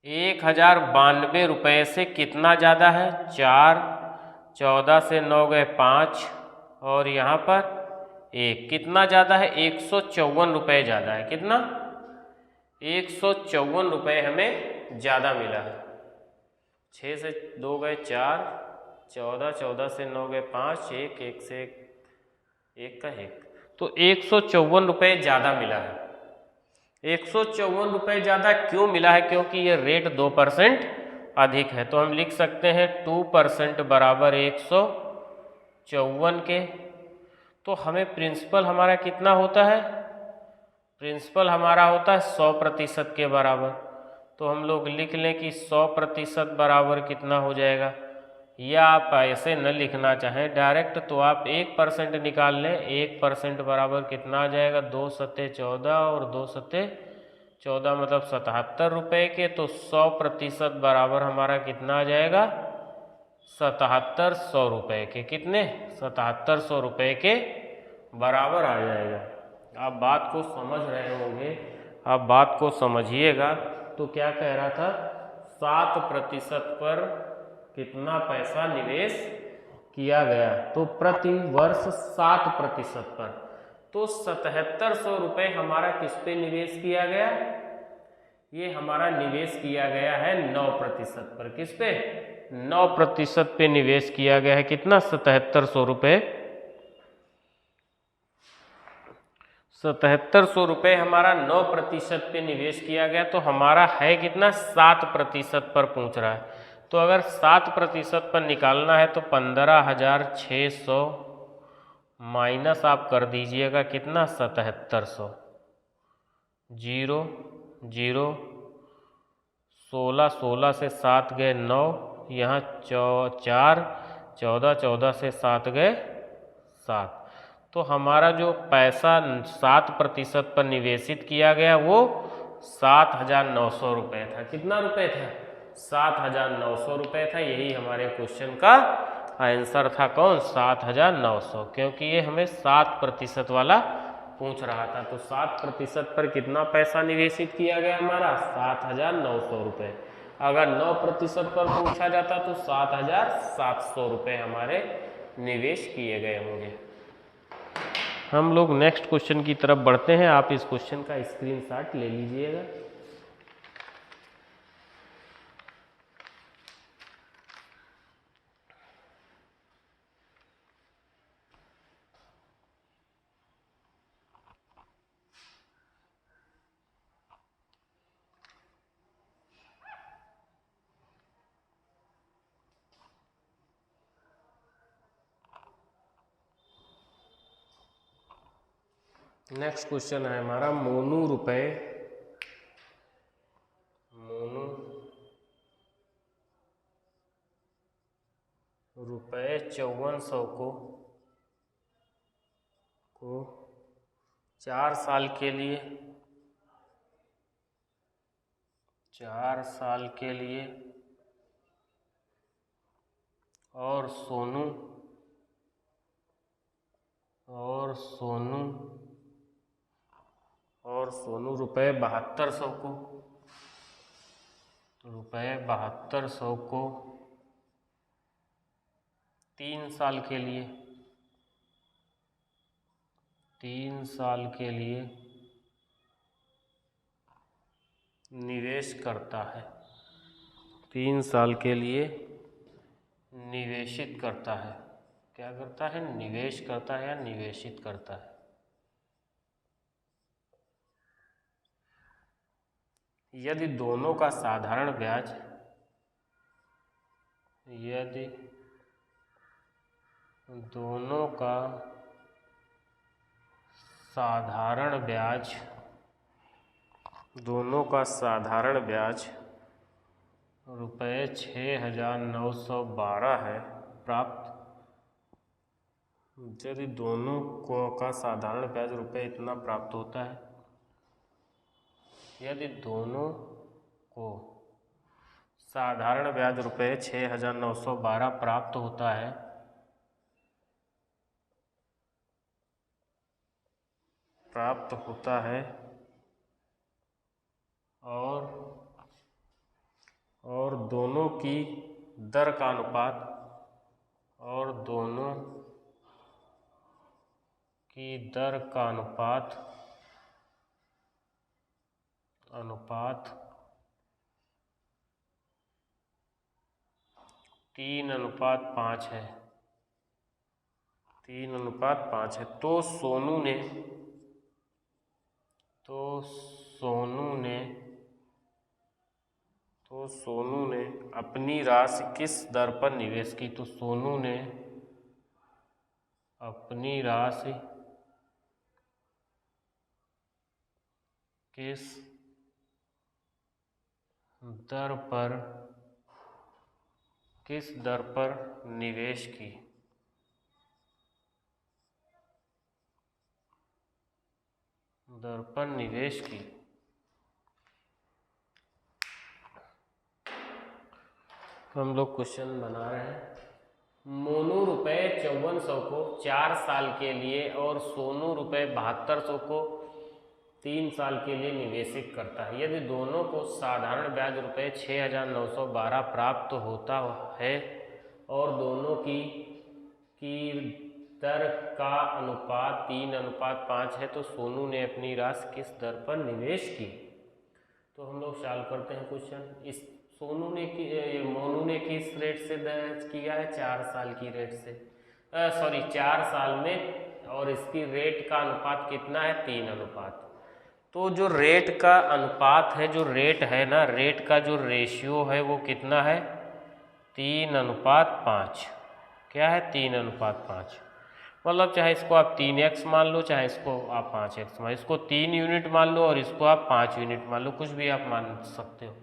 Speaker 1: 1,092 रुपये से कितना ज़्यादा है? 4, 14 से 9 गए 5 और यहाँ पर 1। कितना ज़्यादा है? 154 रुपये ज़्यादा है। कितना? 154 रुपये हमें ज़्यादा मिला है। 6 से 2 गए 4, 14, 14 से 9 गए 5, 1, 1 से 1 का 1, तो 154 रुपये ज़्यादा मिला है। 154 रुपये ज़्यादा क्यों मिला है? क्योंकि ये रेट 2% अधिक है। तो हम लिख सकते हैं 2% बराबर 154 के। तो हमें प्रिंसिपल हमारा कितना होता है? प्रिंसिपल हमारा होता है 100% के बराबर। तो हम लोग लिख लें कि 100% बराबर कितना हो जाएगा, या आप ऐसे न लिखना चाहें डायरेक्ट तो आप 1% निकाल लें। 1% बराबर कितना आ जाएगा? 2 सत्ते 14 और 2 सत्ते 14 मतलब 77 रुपये के। तो 100% बराबर हमारा कितना आ जाएगा? 7700 रुपये के। कितने? 7700 रुपये के बराबर आ जाएगा। आप बात को समझ रहे होंगे, आप बात को समझिएगा। तो क्या कह रहा था? 7% पर कितना पैसा निवेश किया गया? तो प्रति वर्ष 7% पर। तो 7700 रुपये हमारा किस पे निवेश किया गया? ये हमारा निवेश किया गया है 9% पर। किस पे? 9% पे निवेश किया गया है। कितना? 7700 रुपये। 7700 रुपये हमारा 9% पे निवेश किया गया, तो हमारा है कितना? 7% पर पूछ रहा है। तो अगर 7% पर निकालना है तो 15,600 माइनस आप कर दीजिएगा कितना? 7700। 0 0 16, 16 से 7 गए 9, यहाँ 4, 14, 14 से 7 गए 7। तो हमारा जो पैसा 7% पर निवेशित किया गया वो 7,900 रुपये था। कितना रुपये था? 7,900 रुपये था। यही हमारे क्वेश्चन का आंसर था। कौन? 7,900, क्योंकि ये हमें 7% वाला पूछ रहा था। तो 7% पर कितना पैसा निवेशित किया गया हमारा? 7,900 रुपये। अगर 9% पर पूछा जाता तो 7,700 रुपये हमारे निवेश किए गए होंगे। हम लोग नेक्स्ट क्वेश्चन की तरफ बढ़ते हैं। आप इस क्वेश्चन का स्क्रीनशॉट ले लीजिएगा। नेक्स्ट क्वेश्चन है हमारा मोनू रुपए 5400 को 4 साल के लिए 4 साल के लिए और सोनू रुपए 7200 को 3 साल के लिए 3 साल के लिए निवेश करता है 3 साल के लिए निवेशित करता है। क्या करता है? निवेश करता है या निवेशित करता है। यदि दोनों का साधारण ब्याज रुपये 6,912 है प्राप्त। यदि दोनों का साधारण ब्याज रुपये इतना प्राप्त होता है, यदि दोनों को साधारण ब्याज रुपये 6,912 प्राप्त होता है और दोनों की दर का अनुपात 3:5 है, तो सोनू ने अपनी राशि किस दर पर निवेश की? तो सोनू ने अपनी राशि किस दर पर निवेश की? हम लोग क्वेश्चन बना रहे हैं। मोनू रुपए 5400 को 4 साल के लिए और सोनू रुपए 7200 को 3 साल के लिए निवेशित करता है। यदि दोनों को साधारण ब्याज रुपये 6,912 प्राप्त होता है और दोनों की दर का अनुपात 3:5 है, तो सोनू ने अपनी राशि किस दर पर निवेश की? तो हम लोग सॉल्व करते हैं क्वेश्चन। इस मोनू ने किस रेट से किया है? 4 साल की रेट से 4 साल में, और इसकी रेट का अनुपात कितना है? 3:5। तो जो रेट का अनुपात है, जो रेट है ना, रेट का जो रेशियो है वो कितना है? 3:5। क्या है? 3:5। मतलब चाहे इसको आप 3x मान लो, चाहे इसको आप 5x मान लो, इसको 3 यूनिट मान लो और इसको आप 5 यूनिट मान लो, कुछ भी आप मान सकते हो।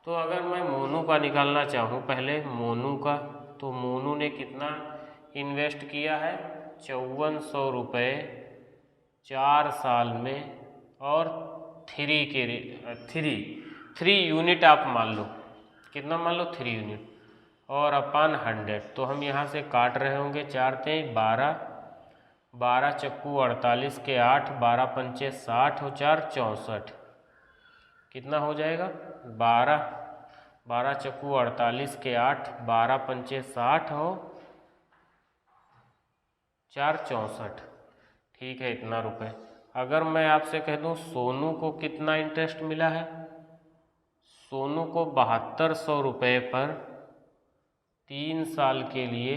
Speaker 1: तो अगर मैं मोनू का निकालना चाहूँ पहले, मोनू का, तो मोनू ने कितना इन्वेस्ट किया है? 5400 रुपये 4 साल में, और 3 यूनिट आप मान लो। कितना मान लो? 3 यूनिट, और अपन 100। तो हम यहाँ से काट रहे होंगे, 4 × 12, 12 चक्कू 48 के 8, 12 पंचे 60 और 4 64। कितना हो जाएगा? 12 चक्कू 48 के 8, 12 पंचे 60 और 4 64। ठीक है, इतना रुपए। अगर मैं आपसे कह दूं सोनू को कितना इंटरेस्ट मिला है? सोनू को 7200 रुपये पर 3 साल के लिए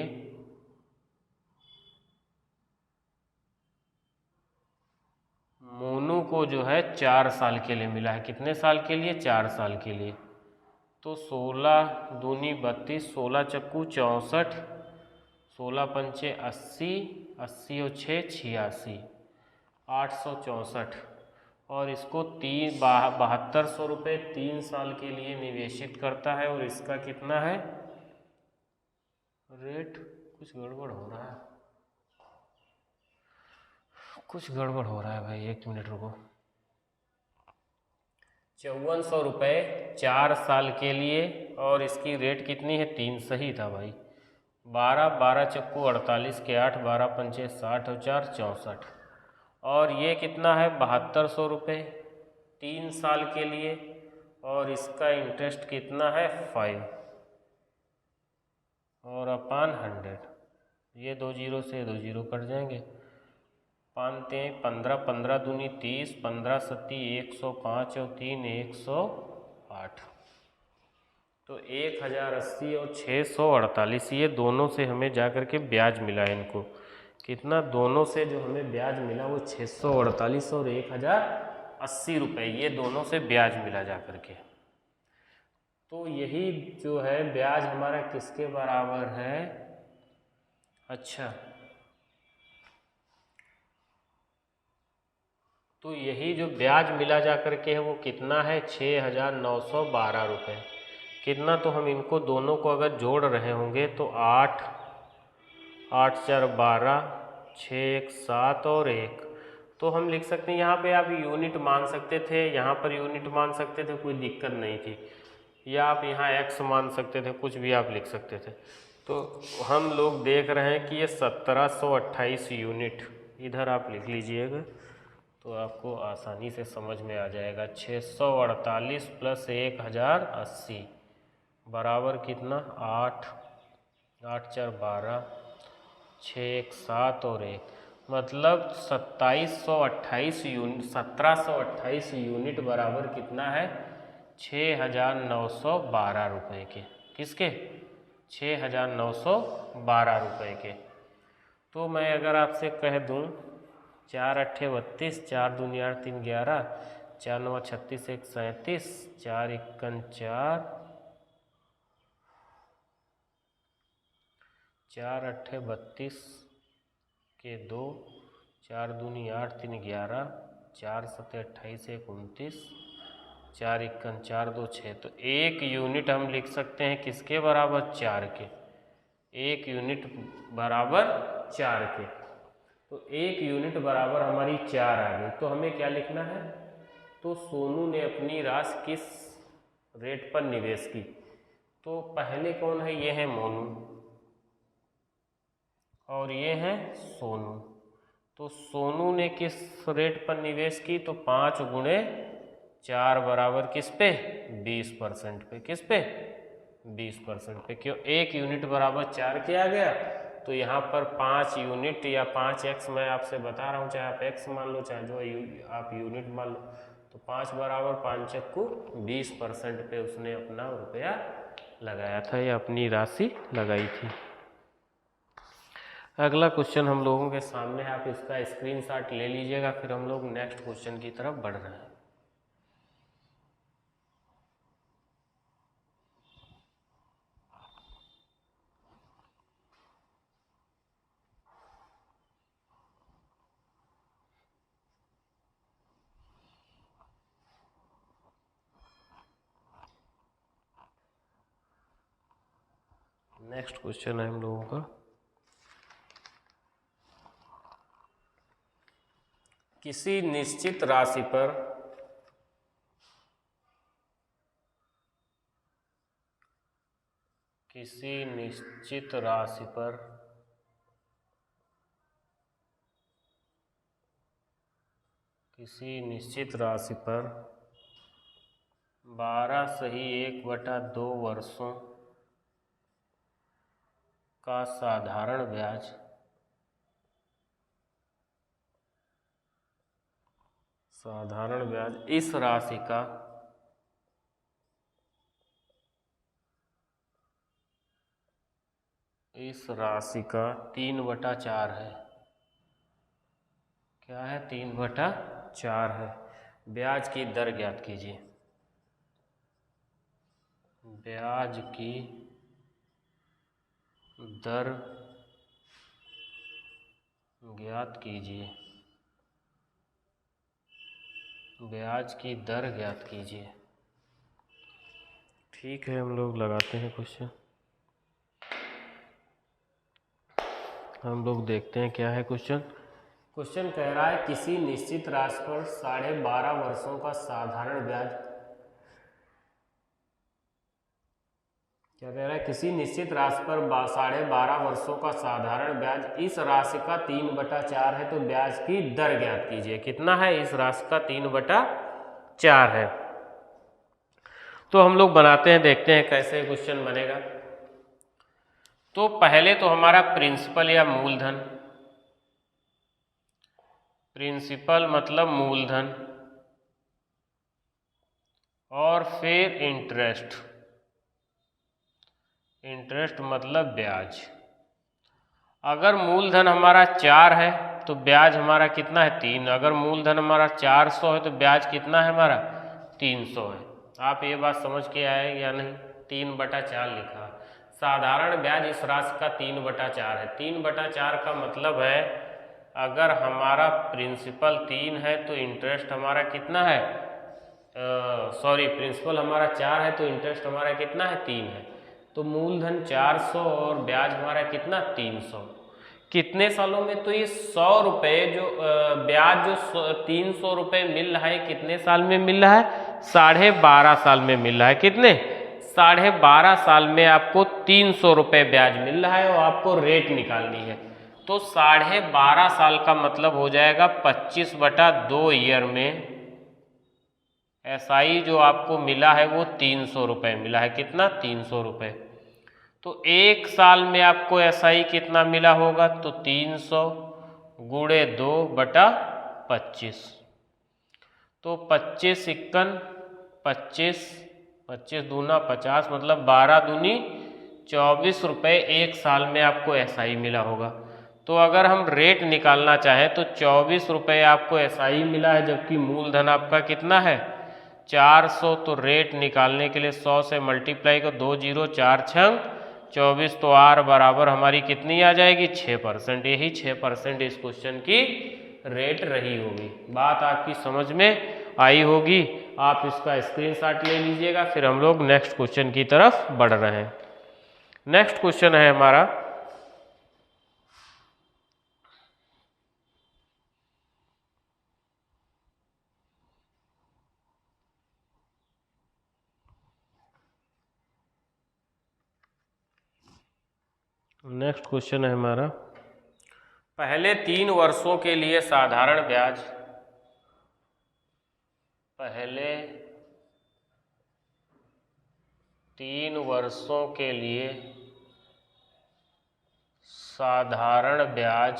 Speaker 1: मोनू को जो है 4 साल के लिए मिला है। कितने साल के लिए? 4 साल के लिए। तो 16 दूनी 32, 16 चक्कू 64, 16 पंचे 80, 80 और 6 86, 864 और इसको 7200 रुपये 3 साल के लिए निवेशित करता है। और इसका कितना है रेट? कुछ गड़बड़ हो रहा है, कुछ गड़बड़ हो रहा है भाई, 1 मिनट रुको। 5400 रुपये 4 साल के लिए और इसकी रेट कितनी है? 3, सही था भाई। 12 चक्कू 48 के 8, 12 पंचे 60 और 4 64। और ये कितना है? 7200 रुपये 3 साल के लिए और इसका इंटरेस्ट कितना है? 5 और अपान 100। ये 2 जीरो से 2 जीरो कट जाएंगे। 15 15 दूनी 30, 15 सत्ती 105 और 3 108। तो 1080 और 648 ये दोनों से हमें जा कर के ब्याज मिला है। इनको कितना? दोनों से जो हमें ब्याज मिला वो 648 और 1080 रुपये, ये दोनों से ब्याज मिला जा कर के। तो यही जो है ब्याज हमारा किसके बराबर है? अच्छा, तो यही जो ब्याज मिला जा कर के है वो कितना है? 6912 रुपये। कितना? तो हम इनको दोनों को अगर जोड़ रहे होंगे तो 8 8 4 12, 6 1 7 और 1। तो हम लिख सकते हैं, यहाँ पे आप यूनिट मान सकते थे, यहाँ पर यूनिट मान सकते थे, कोई दिक्कत नहीं थी। या आप यहाँ x मान सकते थे, कुछ भी आप लिख सकते थे। तो हम लोग देख रहे हैं कि ये 1728 यूनिट इधर आप लिख लीजिएगा तो आपको आसानी से समझ में आ जाएगा। 648 प्लस 1080 बराबर कितना? 8 8 4 12, 6 1 7 और 1, मतलब 1728 यूनिट बराबर कितना है? 6912 रुपये के। किसके? 6912 रुपये के। तो मैं अगर आपसे कह दूं 4 8 32, 4 दूनी 8 3 11, 4 9 36 1 37, 4 1 4, 4 8 32 के 2, 4 दूनी 8 3 11, 4 7 28 1 29, 4 1 4 2 6। तो 1 यूनिट हम लिख सकते हैं किसके बराबर? 4 के। 1 यूनिट बराबर 4 के। तो 1 यूनिट बराबर हमारी 4 आ गई। तो हमें क्या लिखना है? तो सोनू ने अपनी राशि किस रेट पर निवेश की? तो पहले कौन है? ये है मोनू और ये है सोनू। तो सोनू ने किस रेट पर निवेश की? तो 5 गुणे 4 बराबर किस पे? 20% पे। किस पे? 20% पे। क्यों? 1 यूनिट बराबर 4 के आ गया। तो यहाँ पर 5 यूनिट या 5x मैं आपसे बता रहा हूँ, चाहे आप x मान लो चाहे जो आप यूनिट मान लो। तो 5 बराबर 5 चक्कू 20% पे उसने अपना रुपया लगाया था या अपनी राशि लगाई थी। अगला क्वेश्चन हम लोगों के सामने है, आप इसका स्क्रीनशॉट ले लीजिएगा, फिर हम लोग नेक्स्ट क्वेश्चन की तरफ बढ़ रहे हैं। नेक्स्ट क्वेश्चन है हम लोगों का, किसी निश्चित राशि पर किसी निश्चित राशि पर किसी निश्चित राशि पर 12 सही 1/2 वर्षों का साधारण ब्याज इस राशि का इस राशि का 3/4 है। क्या है? 3/4 है। ब्याज की दर ज्ञात कीजिए। ब्याज की दर ज्ञात कीजिए। ब्याज की दर ज्ञात कीजिए। ठीक है, हम लोग लगाते हैं क्वेश्चन। हम लोग देखते हैं क्या है क्वेश्चन। क्वेश्चन कह रहा है किसी निश्चित राशि पर 12.5 वर्षों का साधारण ब्याज, क्या कह रहा है, किसी निश्चित राशि पर 12.5 वर्षों का साधारण ब्याज इस राशि का 3/4 है, तो ब्याज की दर ज्ञात कीजिए। कितना है? इस राशि का 3/4 है। तो हम लोग बनाते हैं, देखते हैं कैसे क्वेश्चन बनेगा। तो पहले तो हमारा प्रिंसिपल या मूलधन, प्रिंसिपल मतलब मूलधन, और फिर इंटरेस्ट, इंटरेस्ट मतलब ब्याज। अगर मूलधन हमारा 4 है तो ब्याज हमारा कितना है? 3। अगर मूलधन हमारा 400 है तो ब्याज कितना है हमारा? 300 है। आप ये बात समझ के आए या नहीं? 3/4 लिखा। साधारण ब्याज इस राशि का 3/4 है। 3/4 का मतलब है अगर हमारा प्रिंसिपल 3 है तो इंटरेस्ट हमारा कितना है? प्रिंसिपल हमारा 4 है तो इंटरेस्ट हमारा कितना है? 3 है। तो मूलधन 400 और ब्याज हमारा कितना? 300। कितने सालों में? तो ये 100 रुपये जो ब्याज जो 300 रुपये मिल रहा है, कितने साल में मिल रहा है? 12.5 साल में मिल रहा है। कितने? 12.5 साल में आपको 300 रुपये ब्याज मिल रहा है और आपको रेट निकालनी है। तो 12.5 साल का मतलब हो जाएगा 25/2 ईयर में SI जो आपको मिला है वो 300 रुपये मिला है। कितना? 300 रुपये। तो 1 साल में आपको SI कितना मिला होगा? तो 300 गुणे 2/25। तो 25 इक्कन 25, 25 दूना 50, मतलब 12 दूनी 24 रुपये 1 साल में आपको SI मिला होगा। तो अगर हम रेट निकालना चाहें तो 24 रुपये आपको SI मिला है, जबकि मूलधन आपका कितना है? 400। तो रेट निकालने के लिए 100 से मल्टीप्लाई को 2 0 4 6 24, तो R बराबर हमारी कितनी आ जाएगी? 6%। यही 6% इस क्वेश्चन की रेट रही होगी। बात आपकी समझ में आई होगी। आप इसका स्क्रीनशॉट ले लीजिएगा। फिर हम लोग नेक्स्ट क्वेश्चन की तरफ बढ़ रहे हैं। नेक्स्ट क्वेश्चन है हमारा, नेक्स्ट क्वेश्चन है हमारा, पहले 3 वर्षों के लिए साधारण ब्याज, पहले 3 वर्षों के लिए साधारण ब्याज,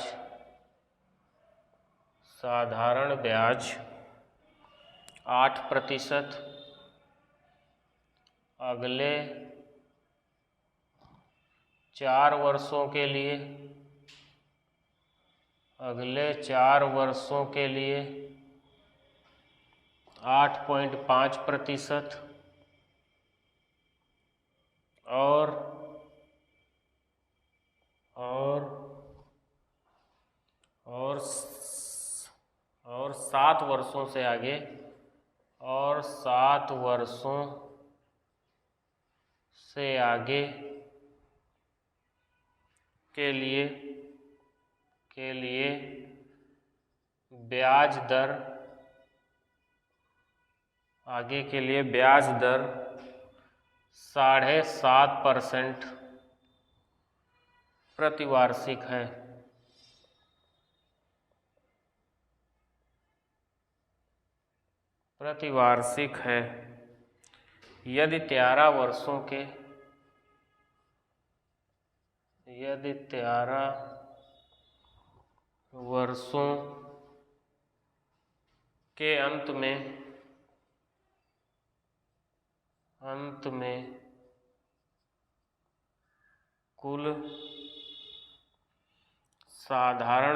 Speaker 1: साधारण ब्याज 8%। अगले 4 वर्षों के लिए, अगले 4 वर्षों के लिए 8.5%। और 7 वर्षों से आगे, और 7 वर्षों से आगे के लिए ब्याज दर, आगे के लिए ब्याज दर 7.5% प्रतिवार्षिक है। प्रतिवार्षिक है यदि 13 वर्षों के, यदि 13 वर्षों के अंत में कुल साधारण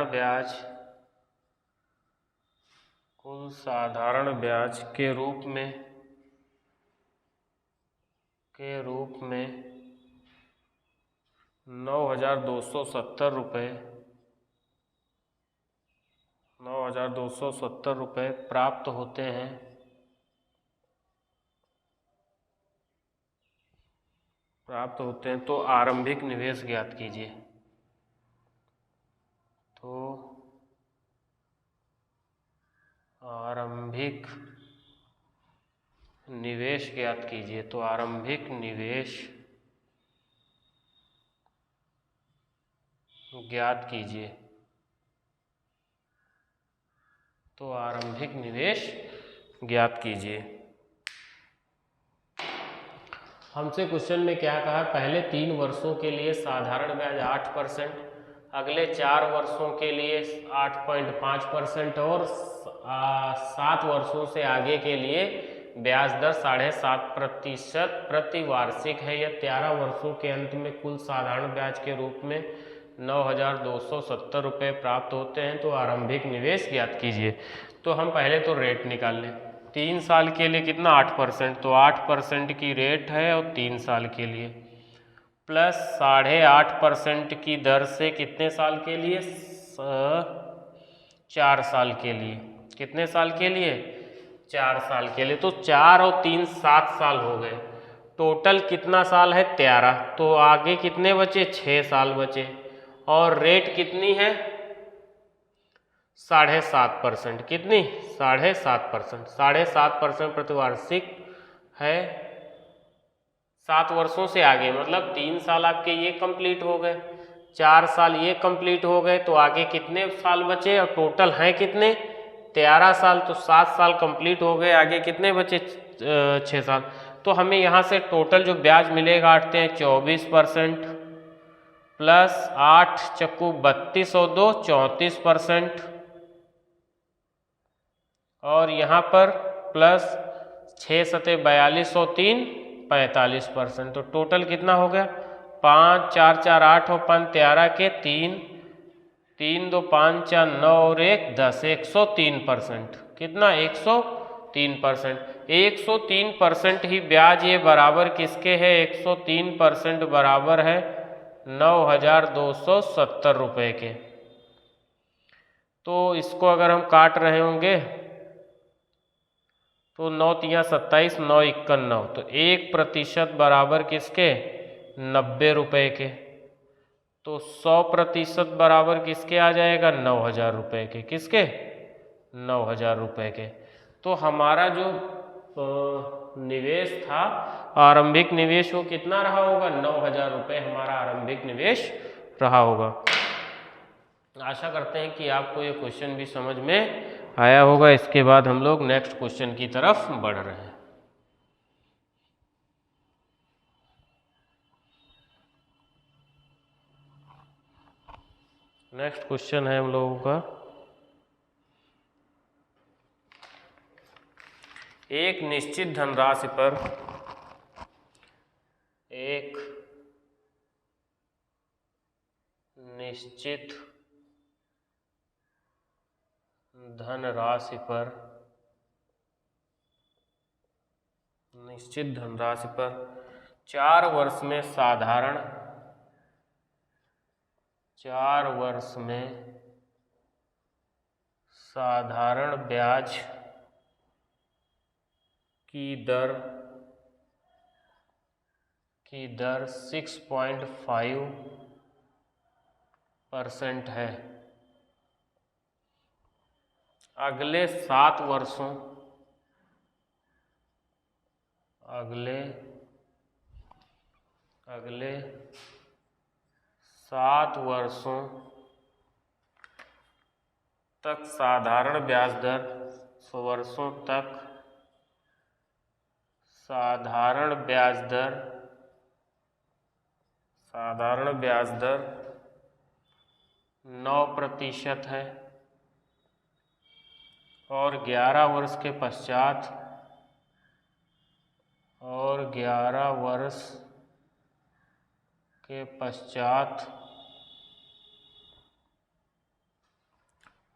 Speaker 1: ब्याज के रूप में 9,270 रुपये 9,270 रुपये प्राप्त होते हैं। तो आरंभिक निवेश ज्ञात कीजिए। तो आरंभिक निवेश ज्ञात कीजिए। तो आरंभिक निवेश ज्ञात कीजिए। तो आरंभिक निवेश ज्ञात कीजिए। हमसे क्वेश्चन में क्या कहा, पहले 3 वर्षों के लिए साधारण ब्याज 8%, अगले 4 वर्षों के लिए 8.5% और 7 वर्षों से आगे के लिए ब्याज दर 7.5% प्रति वार्षिक है। यह 13 वर्षों के अंत में कुल साधारण ब्याज के रूप में 9,270 रुपये प्राप्त होते हैं। तो आरंभिक निवेश ज्ञात कीजिए। तो हम पहले तो रेट निकाल लें। 3 साल के लिए कितना 8%, तो 8% की रेट है और 3 साल के लिए प्लस 8.5% की दर से कितने साल के लिए, 4 साल के लिए। कितने साल के लिए, 4 साल के लिए। तो 4 और 3 7 साल हो गए। टोटल कितना साल है, 13। तो आगे कितने बचे, 6 साल बचे। और रेट कितनी है, 7.5%। कितनी, 7.5%। 7.5% प्रतिवार्षिक है 7 वर्षों से आगे, मतलब 3 साल आपके ये कंप्लीट हो गए, 4 साल ये कंप्लीट हो गए। तो आगे कितने साल बचे, और टोटल हैं कितने, 13 साल। तो 7 साल कंप्लीट हो गए, आगे कितने बचे, 6 साल। तो हमें यहाँ से टोटल जो ब्याज मिलेगा, आठते हैं 24% प्लस 8 चक्कू 32 और 2 34%, और यहाँ पर प्लस 6 सते 42 और 3 45%। तो टोटल कितना हो गया, 5 4 4 8 और 5 13 के 3 3 2 5 4 9 और 1 10 103%। कितना, 103%। 103% ही ब्याज ये बराबर किसके है, 103% बराबर है 9,270 रुपये के। तो इसको अगर हम काट रहे होंगे तो 9 तिया 27 9 इक्कन 9, तो 1% बराबर किसके, 90 रुपये के। तो 100% बराबर किसके आ जाएगा, 9,000 रुपये के। किसके, 9,000 रुपये के। तो हमारा जो निवेश था, आरंभिक निवेश, वो कितना रहा होगा, 9,000 रुपये हमारा आरंभिक निवेश रहा होगा। आशा करते हैं कि आपको ये क्वेश्चन भी समझ में आया होगा। इसके बाद हम लोग नेक्स्ट क्वेश्चन की तरफ बढ़ रहे हैं। नेक्स्ट क्वेश्चन है हम लोगों का, एक निश्चित धनराशि पर एक निश्चित धनराशि पर 4 वर्ष में साधारण 4 वर्ष में साधारण ब्याज की दर 6.5% है। अगले 7 वर्षों तक साधारण ब्याज दर साधारण ब्याज दर 9% है, और 11 वर्ष के पश्चात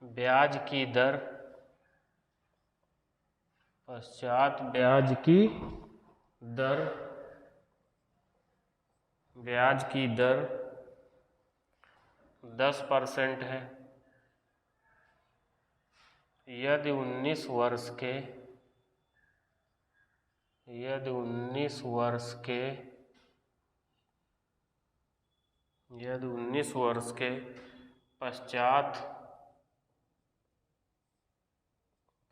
Speaker 1: ब्याज की दर 10% है। यदि 19 वर्ष के यदि 19 वर्ष के पश्चात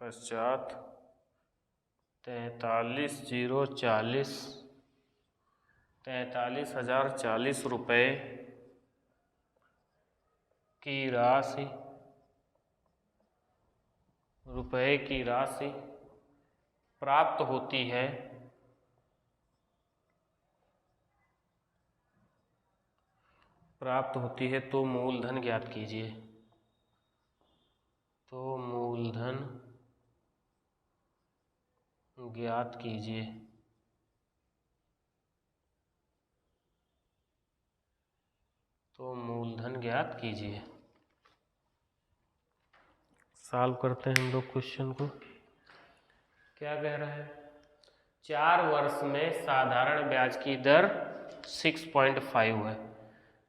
Speaker 1: 43,040 रुपये की राशि प्राप्त होती है तो मूलधन ज्ञात कीजिए। तो मूलधन ज्ञात कीजिए। सॉल्व करते हैं हम लोग क्वेश्चन को। क्या कह रहा है? 4 वर्ष में साधारण ब्याज की दर 6.5 है,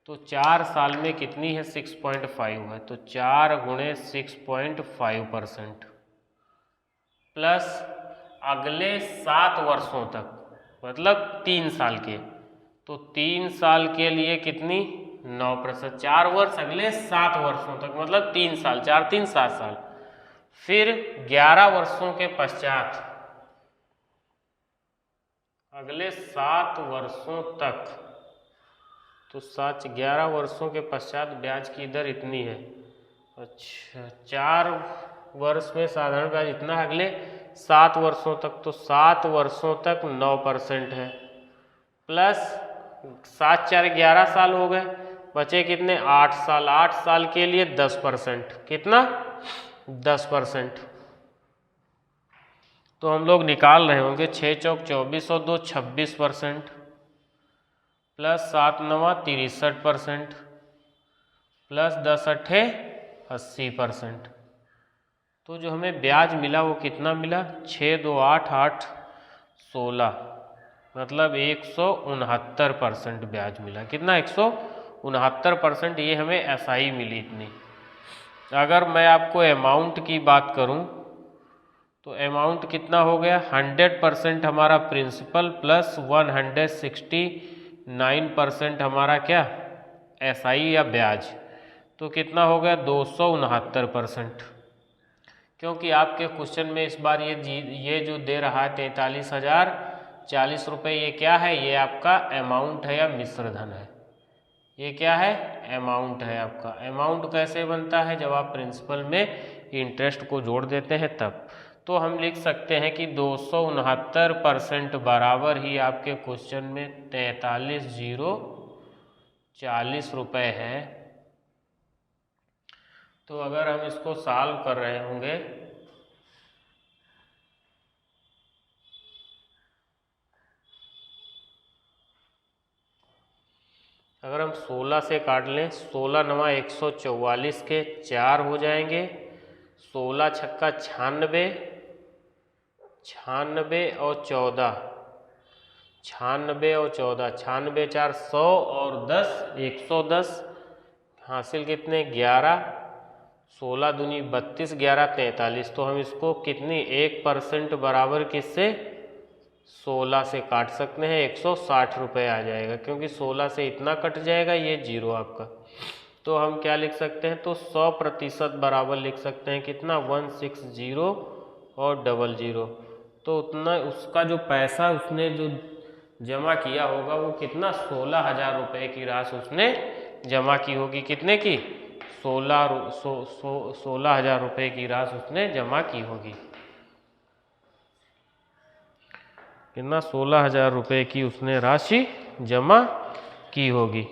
Speaker 1: तो 4 साल में कितनी है? 6.5 है, तो 4 गुणे 6.5% प्लस अगले 7 वर्षों तक, मतलब 3 साल के, तो 3 साल के लिए कितनी? 9%। 4 वर्ष अगले 7 वर्षों तक, मतलब 3 साल, 4 3 7 साल। फिर 11 वर्षों के पश्चात, अगले 7 वर्षों तक, तो 11 वर्षों के पश्चात ब्याज की दर इतनी है। अच्छा, 4 वर्ष में साधारण ब्याज इतना है, अगले 7 वर्षों तक, तो 7 वर्षों तक 9% है, प्लस 7 4 11 साल हो गए, बचे कितने? 8 साल। 8 साल के लिए 10%। कितना? 10%। तो हम लोग निकाल रहे होंगे 6 चौक 24 और 2 26%, प्लस 7 9 63%, प्लस 10 8 80%। तो जो हमें ब्याज मिला वो कितना मिला? 6 2 8 8 16, मतलब 169% ब्याज मिला। कितना? 169%। ये हमें एसआई मिली इतनी। अगर मैं आपको अमाउंट की बात करूं तो अमाउंट कितना हो गया? 100% हमारा प्रिंसिपल प्लस 169% हमारा क्या? एसआई या ब्याज। तो कितना हो गया? 269%। क्योंकि आपके क्वेश्चन में इस बार ये जो दे रहा है 43,040 रुपये, ये क्या है? ये आपका अमाउंट है या मिश्र धन है? ये क्या है? अमाउंट है आपका। अमाउंट कैसे बनता है? जब आप प्रिंसिपल में इंटरेस्ट को जोड़ देते हैं तब। तो हम लिख सकते हैं कि 269% बराबर ही आपके क्वेश्चन में 43,040 रुपये है। तो अगर हम इसको सॉल्व कर रहे होंगे अगर हम 16 से काट लें, 16 9 144 के 4 हो जाएंगे, 16 छक्का 96, 96 और 14, 96 और 14, 96 4 100 और 10 110, हासिल कितने? 11, 16 दूनी 32, 11 43। तो हम इसको कितनी 1% बराबर किससे? 16 से काट सकते हैं, 160 रुपये आ जाएगा, क्योंकि 16 से इतना कट जाएगा, ये जीरो आपका। तो हम क्या लिख सकते हैं? तो 100% बराबर लिख सकते हैं कितना? 160 और 00। तो उतना उसका जो पैसा उसने जो जमा किया होगा वो कितना? 16,000 रुपये की राशि उसने जमा की होगी। कितने की? 16,000 रुपये की राशि उसने जमा की होगी। कितना? 16,000 रुपये की उसने राशि जमा की होगी।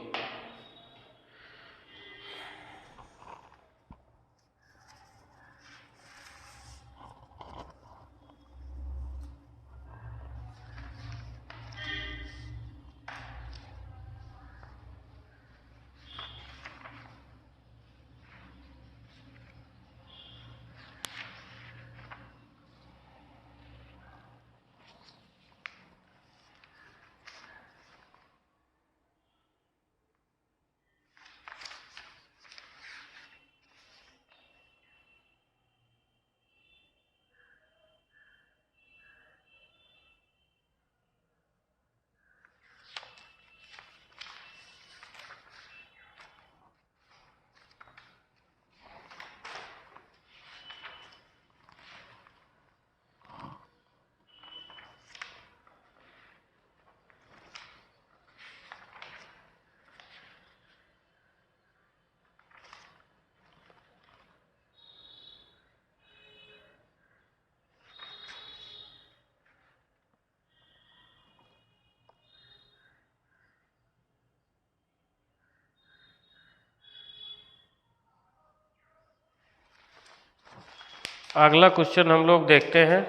Speaker 1: अगला क्वेश्चन हम लोग देखते हैं।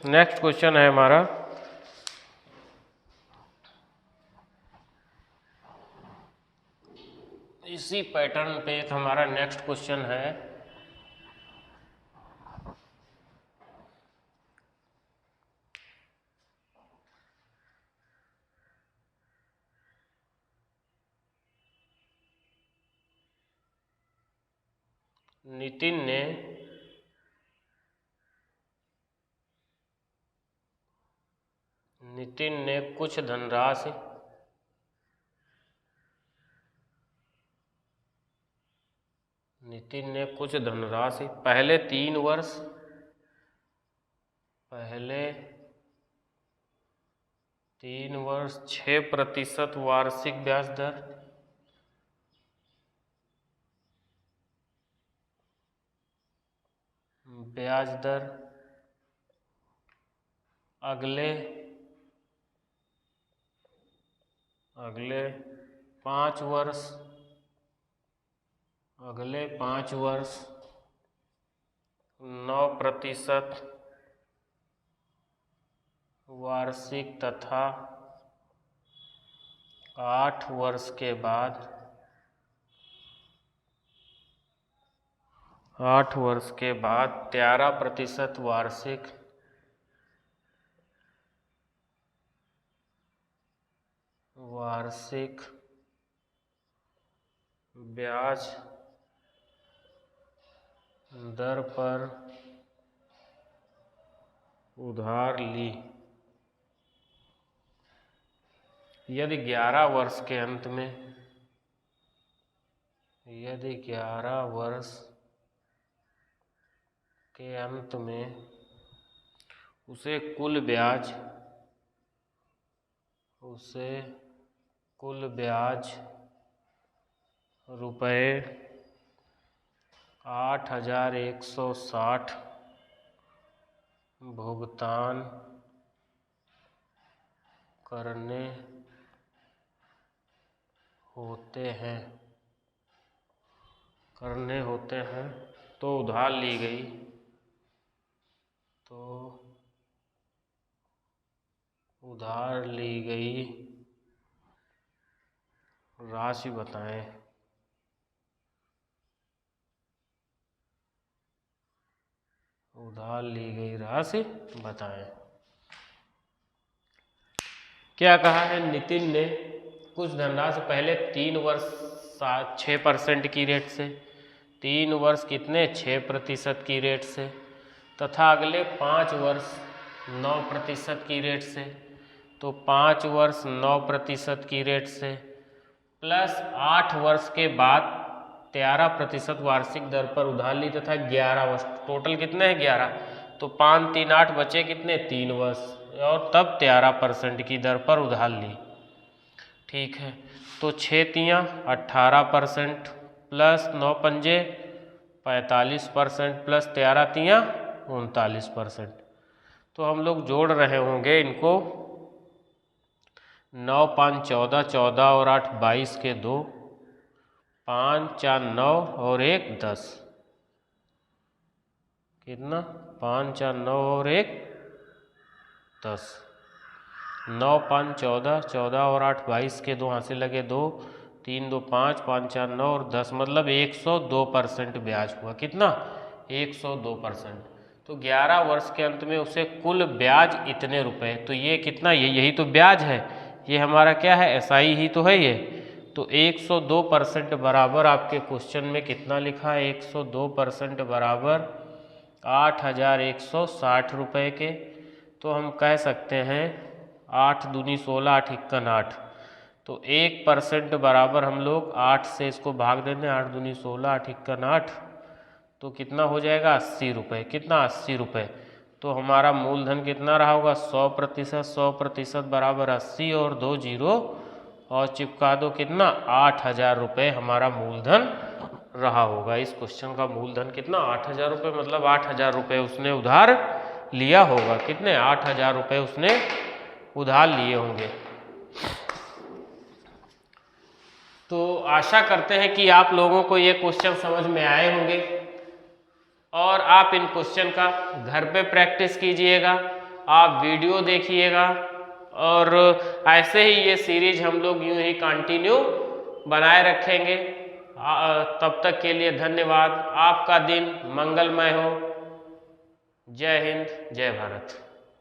Speaker 1: नेक्स्ट क्वेश्चन है हमारा, इसी पैटर्न पे एक हमारा नेक्स्ट क्वेश्चन है। नितिन ने कुछ धनराशि पहले 3 वर्ष 6% वार्षिक ब्याज दर अगले 5 वर्ष 9% वार्षिक तथा 8 वर्ष के बाद 13% वार्षिक ब्याज दर पर उधार ली। यदि 11 वर्ष के अंत में उसे कुल ब्याज रुपये 8,160 भुगतान करने होते हैं तो उधार ली गई राशि बताएं। क्या कहा है? नितिन ने कुछ धनराशि पहले 3 वर्ष 6% की रेट से, 3 वर्ष कितने 6% की रेट से, तथा अगले 5 वर्ष 9% की रेट से। तो 5 वर्ष 9% की रेट से प्लस 8 वर्ष के बाद 13% वार्षिक दर पर उधार ली तथा 11 वर्ष, टोटल कितने हैं 11, तो 5 3 8 बचे कितने 3 वर्ष, और तब 13% की दर पर उधार ली। ठीक है, तो 6 तियाँ 18% प्लस 9 पंजे 45% प्लस 13 तियाँ 39%। तो हम लोग जोड़ रहे होंगे इनको, 9 5 14, 14 और 8 22 के 2, 5 4 9 और 1 10, कितना 5 4 9 और 1 10, 9 5 14, 14 और 8 22 के 2 हाथ से लगे 2, 3 2 5, 5 4 9 और 10, मतलब 102% ब्याज हुआ। कितना 102%। तो 11 वर्ष के अंत में उसे कुल ब्याज इतने रुपए, तो ये कितना, यही तो ब्याज है, ये हमारा क्या है एसआई ही तो है ये। तो 102% बराबर आपके क्वेश्चन में कितना लिखा है, 102% बराबर 8,160 रुपये के। तो हम कह सकते हैं 8 दूनी 16, 8 इक्कन 8, तो 1% बराबर हम लोग 8 से इसको भाग देंगे, 8 दूनी 16, 8 इक्कन 8, तो कितना हो जाएगा 80 रुपये। कितना 80 रुपये। तो हमारा मूलधन कितना रहा होगा 100%, 100% बराबर 80 और 2 जीरो और चिपका दो, कितना 8,000 रुपये हमारा मूलधन रहा होगा। इस क्वेश्चन का मूलधन कितना 8,000 रुपये, मतलब 8,000 रुपये उसने उधार लिया होगा। कितने 8,000 रुपये उसने उधार लिए होंगे। तो आशा करते हैं कि आप लोगों को ये क्वेश्चन समझ में आए होंगे। और आप इन क्वेश्चन का घर पे प्रैक्टिस कीजिएगा, आप वीडियो देखिएगा और ऐसे ही ये सीरीज हम लोग यूं ही कंटिन्यू बनाए रखेंगे। तब तक के लिए धन्यवाद। आपका दिन मंगलमय हो। जय हिंद, जय भारत।